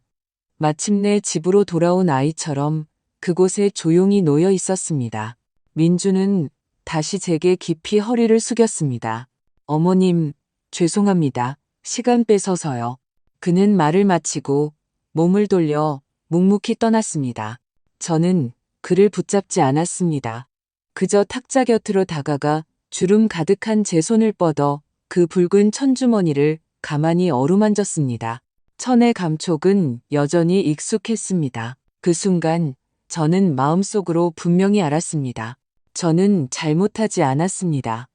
마침내 집으로 돌아온 아이처럼 그곳에 조용히 놓여 있었습니다. 민주는 다시 제게 깊이 허리를 숙였습니다. 어머님, 죄송합니다. 시간 뺏어서요. 그는 말을 마치고 몸을 돌려 묵묵히 떠났습니다. 저는 그를 붙잡지 않았습니다. 그저 탁자 곁으로 다가가 주름 가득한 제 손을 뻗어 그 붉은 천주머니를 가만히 어루만졌습니다. 천의 감촉은 여전히 익숙했습니다. 그 순간 저는 마음속으로 분명히 알았습니다. 저는 잘못하지 않았습니다.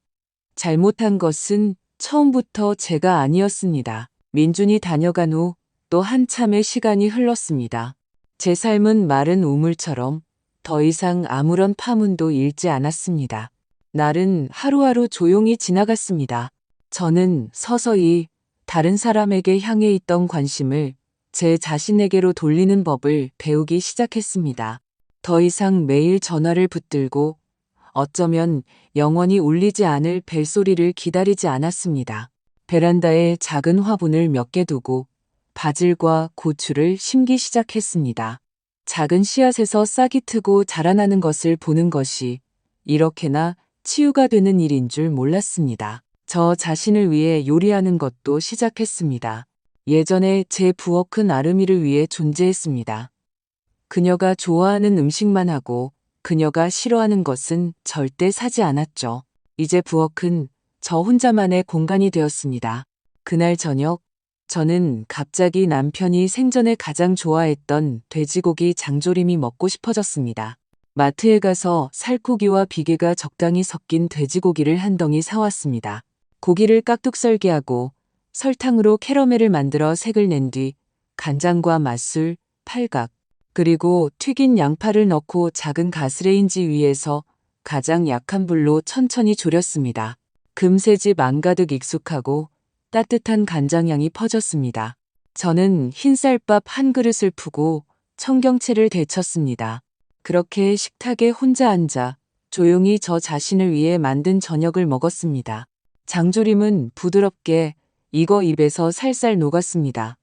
잘못한 것은 처음부터 제가 아니었습니다. 민준이 다녀간 후 또 한참의 시간이 흘렀습니다. 제 삶은 마른 우물처럼 더 이상 아무런 파문도 일지 않았습니다. 날은 하루하루 조용히 지나갔습니다. 저는 서서히 다른 사람에게 향해 있던 관심을 제 자신에게로 돌리는 법을 배우기 시작했습니다. 더 이상 매일 전화를 붙들고 어쩌면 영원히 울리지 않을 벨소리를 기다리지 않았습니다. 베란다에 작은 화분을 몇 개 두고 바질과 고추를 심기 시작했습니다. 작은 씨앗에서 싹이 트고 자라나는 것을 보는 것이 이렇게나 치유가 되는 일인 줄 몰랐습니다. 저 자신을 위해 요리하는 것도 시작했습니다. 예전에 제 부엌 큰 아름이를 위해 존재했습니다. 그녀가 좋아하는 음식만 하고 그녀가 싫어하는 것은 절대 사지 않았죠. 이제 부엌은 저 혼자만의 공간이 되었습니다. 그날 저녁, 저는 갑자기 남편이 생전에 가장 좋아했던 돼지고기 장조림이 먹고 싶어졌습니다. 마트에 가서 살코기와 비계가 적당히 섞인 돼지고기를 한 덩이 사왔습니다. 고기를 깍둑 썰게 하고 설탕으로 캐러멜을 만들어 색을 낸 뒤 간장과 맛술, 팔각, 그리고 튀긴 양파를 넣고 작은 가스레인지 위에서 가장 약한 불로 천천히 졸였습니다. 금세 집 안가득 익숙하고 따뜻한 간장향이 퍼졌습니다. 저는 흰쌀밥 한 그릇을 푸고 청경채를 데쳤습니다. 그렇게 식탁에 혼자 앉아 조용히 저 자신을 위해 만든 저녁을 먹었습니다. 장조림은 부드럽게 익어 입에서 살살 녹았습니다.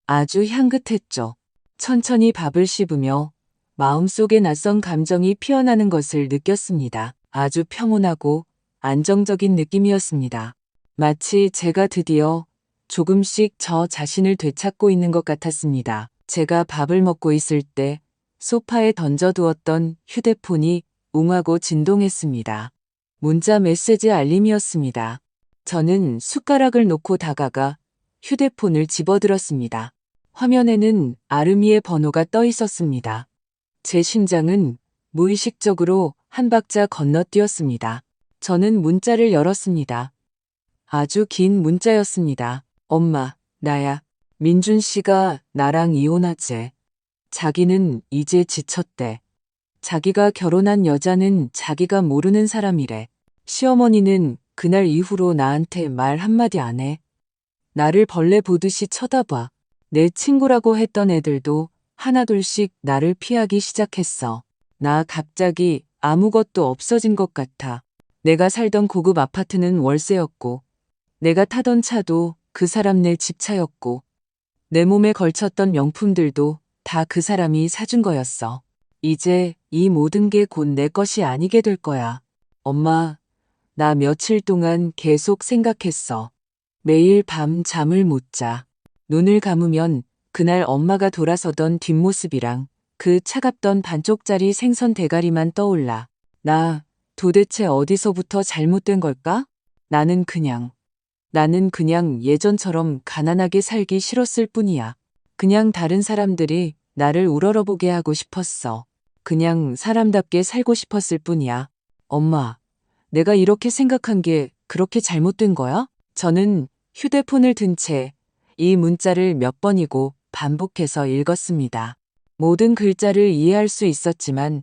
아주 향긋했죠. 천천히 밥을 씹으며 마음속에 낯선 감정이 피어나는 것을 느꼈습니다. 아주 평온하고 안정적인 느낌이었습니다. 마치 제가 드디어 조금씩 저 자신을 되찾고 있는 것 같았습니다. 제가 밥을 먹고 있을 때 소파에 던져두었던 휴대폰이 웅하고 진동했습니다. 문자 메시지 알림이었습니다. 저는 숟가락을 놓고 다가가 휴대폰을 집어들었습니다. 화면에는 아름이의 번호가 떠 있었습니다. 제 심장은 무의식적으로 한 박자 건너뛰었습니다. 저는 문자를 열었습니다. 아주 긴 문자였습니다. 엄마, 나야. 민준 씨가 나랑 이혼하재. 자기는 이제 지쳤대. 자기가 결혼한 여자는 자기가 모르는 사람이래. 시어머니는 그날 이후로 나한테 말 한마디 안 해. 나를 벌레 보듯이 쳐다봐. 내 친구라고 했던 애들도 하나둘씩 나를 피하기 시작했어. 나 갑자기 아무것도 없어진 것 같아. 내가 살던 고급 아파트는 월세였고, 내가 타던 차도 그 사람네 집차였고, 내 몸에 걸쳤던 명품들도 다 그 사람이 사준 거였어. 이제 이 모든 게 곧 내 것이 아니게 될 거야. 엄마, 나 며칠 동안 계속 생각했어. 매일 밤 잠을 못 자. 눈을 감으면 그날 엄마가 돌아서던 뒷모습이랑 그 차갑던 반쪽짜리 생선 대가리만 떠올라. 나 도대체 어디서부터 잘못된 걸까? 나는 그냥 예전처럼 가난하게 살기 싫었을 뿐이야. 그냥 다른 사람들이 나를 우러러보게 하고 싶었어. 그냥 사람답게 살고 싶었을 뿐이야. 엄마, 내가 이렇게 생각한 게 그렇게 잘못된 거야? 저는 휴대폰을 든 채 이 문자를 몇 번이고 반복해서 읽었습니다. 모든 글자를 이해할 수 있었지만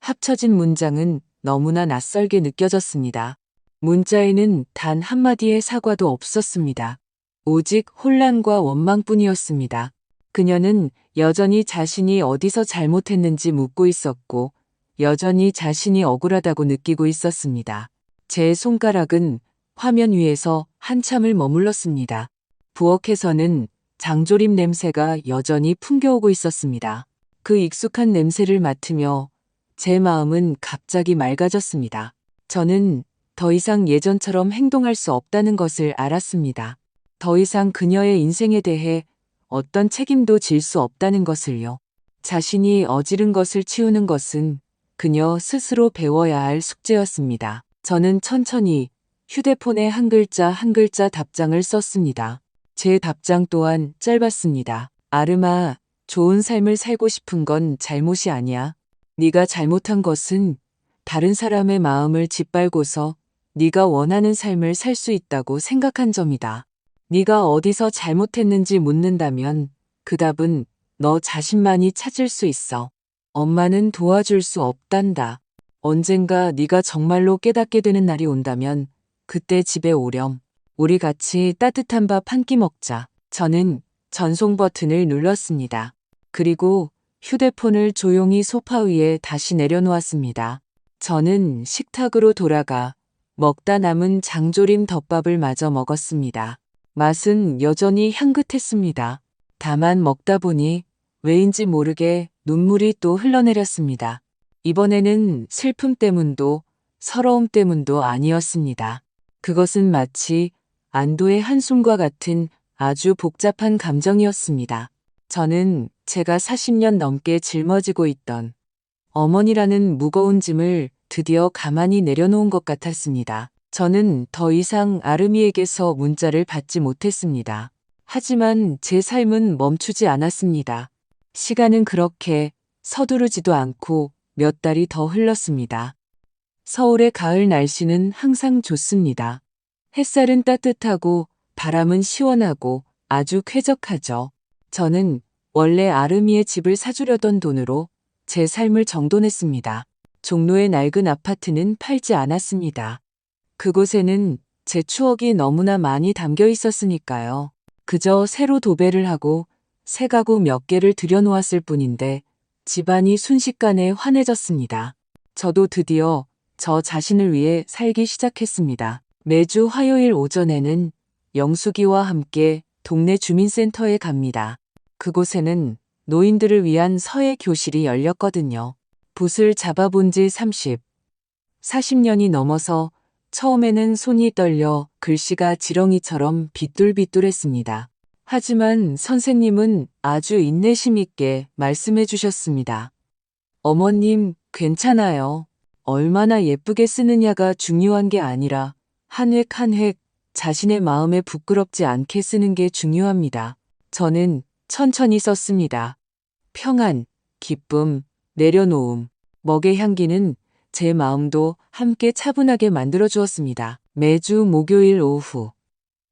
합쳐진 문장은 너무나 낯설게 느껴졌습니다. 문자에는 단 한마디의 사과도 없었습니다. 오직 혼란과 원망뿐이었습니다. 그녀는 여전히 자신이 어디서 잘못했는지 묻고 있었고, 여전히 자신이 억울하다고 느끼고 있었습니다. 제 손가락은 화면 위에서 한참을 머물렀습니다. 부엌에서는 장조림 냄새가 여전히 풍겨오고 있었습니다. 그 익숙한 냄새를 맡으며 제 마음은 갑자기 맑아졌습니다. 저는 더 이상 예전처럼 행동할 수 없다는 것을 알았습니다. 더 이상 그녀의 인생에 대해 어떤 책임도 질 수 없다는 것을요. 자신이 어지른 것을 치우는 것은 그녀 스스로 배워야 할 숙제였습니다. 저는 천천히 휴대폰에 한 글자 한 글자 답장을 썼습니다. 제 답장 또한 짧았습니다. 아름아, 좋은 삶을 살고 싶은 건 잘못이 아니야. 네가 잘못한 것은 다른 사람의 마음을 짓밟고서 네가 원하는 삶을 살 수 있다고 생각한 점이다. 네가 어디서 잘못했는지 묻는다면 그 답은 너 자신만이 찾을 수 있어. 엄마는 도와줄 수 없단다. 언젠가 네가 정말로 깨닫게 되는 날이 온다면 그때 집에 오렴. 우리 같이 따뜻한 밥 한 끼 먹자. 저는 전송 버튼을 눌렀습니다. 그리고 휴대폰을 조용히 소파 위에 다시 내려놓았습니다. 저는 식탁으로 돌아가 먹다 남은 장조림 덮밥을 마저 먹었습니다. 맛은 여전히 향긋했습니다. 다만 먹다 보니 왜인지 모르게 눈물이 또 흘러내렸습니다. 이번에는 슬픔 때문도 서러움 때문도 아니었습니다. 그것은 마치 안도의 한숨과 같은 아주 복잡한 감정이었습니다. 저는 제가 40년 넘게 짊어지고 있던 어머니라는 무거운 짐을 드디어 가만히 내려놓은 것 같았습니다. 저는 더 이상 아름이에게서 문자를 받지 못했습니다. 하지만 제 삶은 멈추지 않았습니다. 시간은 그렇게 서두르지도 않고 몇 달이 더 흘렀습니다. 서울의 가을 날씨는 항상 좋습니다. 햇살은 따뜻하고 바람은 시원하고 아주 쾌적하죠. 저는 원래 아름이의 집을 사주려던 돈으로 제 삶을 정돈했습니다. 종로의 낡은 아파트는 팔지 않았습니다. 그곳에는 제 추억이 너무나 많이 담겨 있었으니까요. 그저 새로 도배를 하고 새 가구 몇 개를 들여놓았을 뿐인데 집안이 순식간에 환해졌습니다. 저도 드디어 저 자신을 위해 살기 시작했습니다. 매주 화요일 오전에는 영숙이와 함께 동네 주민센터에 갑니다. 그곳에는 노인들을 위한 서예 교실이 열렸거든요. 붓을 잡아본 지 40년이 넘어서 처음에는 손이 떨려 글씨가 지렁이처럼 비뚤비뚤했습니다. 하지만 선생님은 아주 인내심 있게 말씀해 주셨습니다. 어머님, 괜찮아요. 얼마나 예쁘게 쓰느냐가 중요한 게 아니라 한 획 한 획 자신의 마음에 부끄럽지 않게 쓰는 게 중요합니다. 저는 천천히 썼습니다. 평안, 기쁨, 내려놓음, 먹의 향기는 제 마음도 함께 차분하게 만들어 주었습니다. 매주 목요일 오후.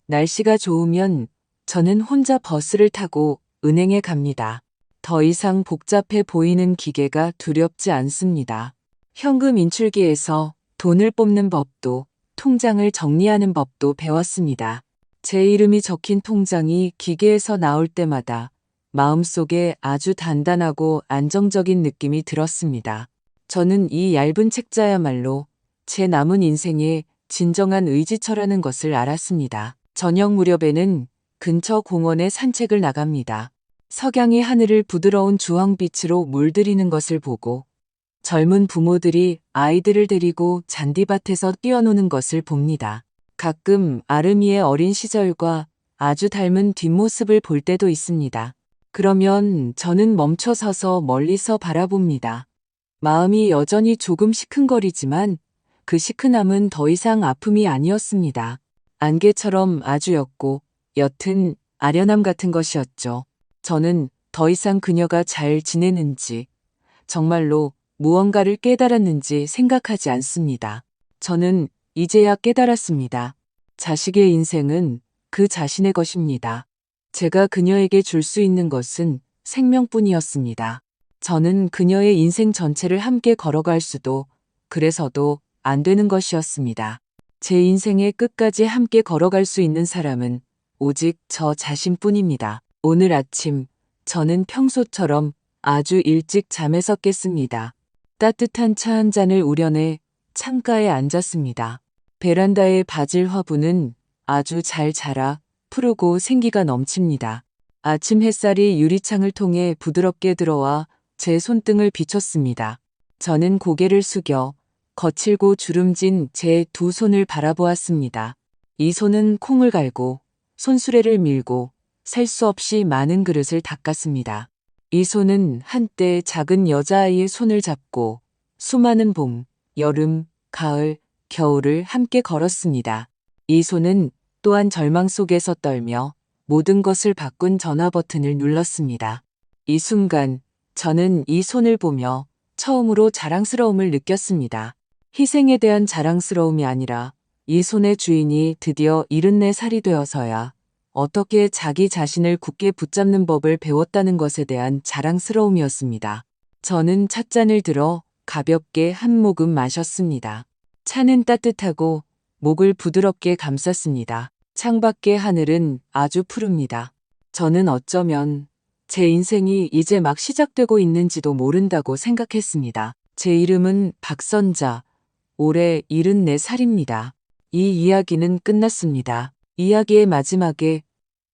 날씨가 좋으면 저는 혼자 버스를 타고 은행에 갑니다. 더 이상 복잡해 보이는 기계가 두렵지 않습니다. 현금 인출기에서 돈을 뽑는 법도 통장을 정리하는 법도 배웠습니다. 제 이름이 적힌 통장이 기계에서 나올 때마다 마음속에 아주 단단하고 안정적인 느낌이 들었습니다. 저는 이 얇은 책자야말로 제 남은 인생의 진정한 의지처라는 것을 알았습니다. 저녁 무렵에는 근처 공원에 산책을 나갑니다. 석양이 하늘을 부드러운 주황빛으로 물들이는 것을 보고 젊은 부모들이 아이들을 데리고 잔디밭에서 뛰어노는 것을 봅니다. 가끔 아름이의 어린 시절과 아주 닮은 뒷모습을 볼 때도 있습니다. 그러면 저는 멈춰서서 멀리서 바라봅니다. 마음이 여전히 조금 시큰거리지만 그 시큰함은 더 이상 아픔이 아니었습니다. 안개처럼 아주 옅고 옅은 아련함 같은 것이었죠. 저는 더 이상 그녀가 잘 지내는지, 정말로 무언가를 깨달았는지 생각하지 않습니다. 저는 이제야 깨달았습니다. 자식의 인생은 그 자신의 것입니다. 제가 그녀에게 줄 수 있는 것은 생명뿐이었습니다. 저는 그녀의 인생 전체를 함께 걸어갈 수도 그래서도 안 되는 것이었습니다. 제 인생의 끝까지 함께 걸어갈 수 있는 사람은 오직 저 자신뿐입니다. 오늘 아침 저는 평소처럼 아주 일찍 잠에서 깼습니다. 따뜻한 차 한 잔을 우려내 창가에 앉았습니다. 베란다의 바질 화분은 아주 잘 자라 푸르고 생기가 넘칩니다. 아침 햇살이 유리창을 통해 부드럽게 들어와 제 손등을 비췄습니다. 저는 고개를 숙여 거칠고 주름진 제 두 손을 바라보았습니다. 이 손은 콩을 갈고 손수레를 밀고 셀 수 없이 많은 그릇을 닦았습니다. 이 손은 한때 작은 여자아이의 손을 잡고 수많은 봄, 여름, 가을, 겨울을 함께 걸었습니다. 이 손은 또한 절망 속에서 떨며 모든 것을 바꾼 전화 버튼을 눌렀습니다. 이 순간 저는 이 손을 보며 처음으로 자랑스러움을 느꼈습니다. 희생에 대한 자랑스러움이 아니라 이 손의 주인이 드디어 74살이 되어서야 어떻게 자기 자신을 굳게 붙잡는 법을 배웠다는 것에 대한 자랑스러움이었습니다. 저는 찻잔을 들어 가볍게 한 모금 마셨습니다. 차는 따뜻하고 목을 부드럽게 감쌌습니다. 창밖의 하늘은 아주 푸릅니다. 저는 어쩌면 제 인생이 이제 막 시작되고 있는지도 모른다고 생각했습니다. 제 이름은 박선자, 올해 74살입니다. 이 이야기는 끝났습니다. 이야기의 마지막에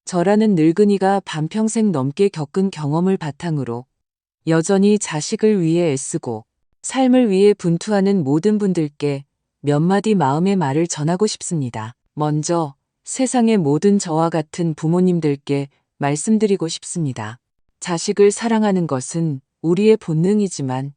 저라는 늙은이가 반평생 넘게 겪은 경험을 바탕으로 여전히 자식을 위해 애쓰고 삶을 위해 분투하는 모든 분들께 몇 마디 마음의 말을 전하고 싶습니다. 먼저 세상의 모든 저와 같은 부모님들께 말씀드리고 싶습니다. 자식을 사랑하는 것은 우리의 본능이지만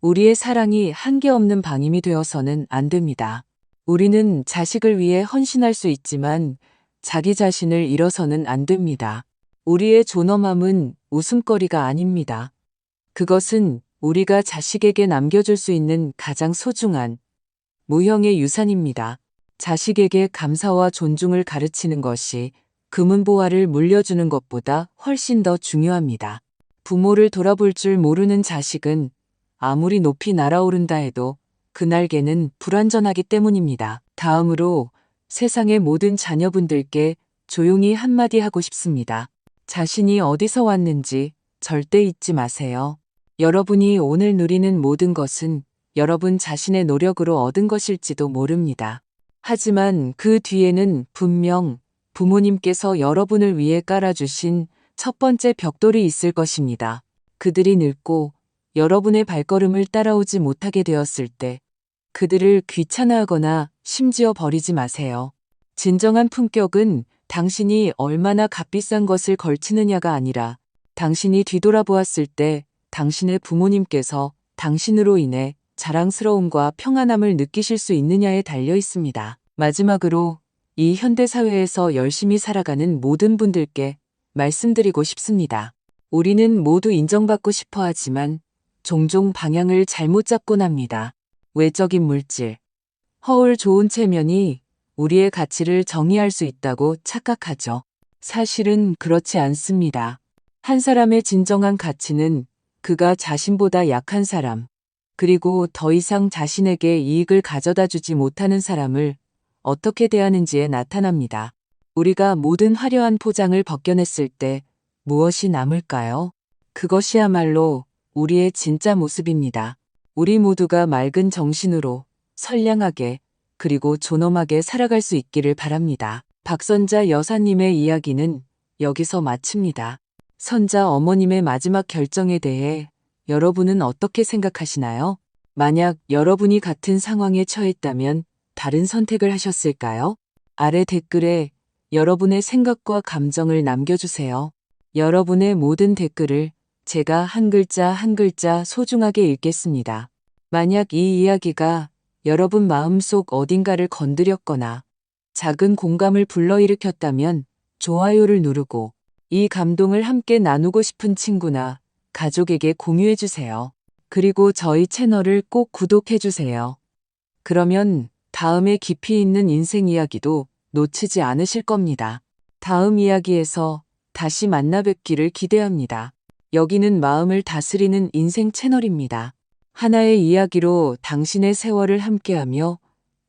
우리의 사랑이 한계없는 방임이 되어서는 안 됩니다. 우리는 자식을 위해 헌신할 수 있지만 자기 자신을 잃어서는 안 됩니다. 우리의 존엄함은 웃음거리가 아닙니다. 그것은 우리가 자식에게 남겨줄 수 있는 가장 소중한 무형의 유산입니다. 자식에게 감사와 존중을 가르치는 것이 금은보화를 물려주는 것보다 훨씬 더 중요합니다. 부모를 돌아볼 줄 모르는 자식은 아무리 높이 날아오른다 해도 그 날개는 불완전하기 때문입니다. 다음으로 세상의 모든 자녀분들께 조용히 한마디 하고 싶습니다. 자신이 어디서 왔는지 절대 잊지 마세요. 여러분이 오늘 누리는 모든 것은 여러분 자신의 노력으로 얻은 것일지도 모릅니다. 하지만 그 뒤에는 분명 부모님께서 여러분을 위해 깔아주신 첫 번째 벽돌이 있을 것입니다. 그들이 늙고 여러분의 발걸음을 따라오지 못하게 되었을 때 그들을 귀찮아하거나 심지어 버리지 마세요. 진정한 품격은 당신이 얼마나 값비싼 것을 걸치느냐가 아니라 당신이 뒤돌아보았을 때 당신의 부모님께서 당신으로 인해 자랑스러움과 평안함을 느끼실 수 있느냐에 달려 있습니다. 마지막으로 이 현대사회에서 열심히 살아가는 모든 분들께 말씀드리고 싶습니다. 우리는 모두 인정받고 싶어 하지만 종종 방향을 잘못 잡곤 합니다. 외적인 물질, 허울 좋은 체면이 우리의 가치를 정의할 수 있다고 착각하죠. 사실은 그렇지 않습니다. 한 사람의 진정한 가치는 그가 자신보다 약한 사람, 그리고 더 이상 자신에게 이익을 가져다 주지 못하는 사람을 어떻게 대하는지에 나타납니다. 우리가 모든 화려한 포장을 벗겨냈을 때 무엇이 남을까요? 그것이야말로 우리의 진짜 모습입니다. 우리 모두가 맑은 정신으로 선량하게 그리고 존엄하게 살아갈 수 있기를 바랍니다. 박선자 여사님의 이야기는 여기서 마칩니다. 선자 어머님의 마지막 결정에 대해 여러분은 어떻게 생각하시나요? 만약 여러분이 같은 상황에 처했다면 다른 선택을 하셨을까요? 아래 댓글에 여러분의 생각과 감정을 남겨주세요. 여러분의 모든 댓글을 제가 한 글자 한 글자 소중하게 읽겠습니다. 만약 이 이야기가 여러분 마음속 어딘가를 건드렸거나 작은 공감을 불러일으켰다면 좋아요를 누르고 이 감동을 함께 나누고 싶은 친구나 가족에게 공유해주세요. 그리고 저희 채널을 꼭 구독해주세요. 그러면 다음에 깊이 있는 인생 이야기도 놓치지 않으실 겁니다. 다음 이야기에서 다시 만나 뵙기를 기대합니다. 여기는 마음을 다스리는 인생 채널입니다. 하나의 이야기로 당신의 세월을 함께하며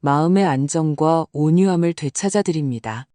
마음의 안정과 온유함을 되찾아 드립니다.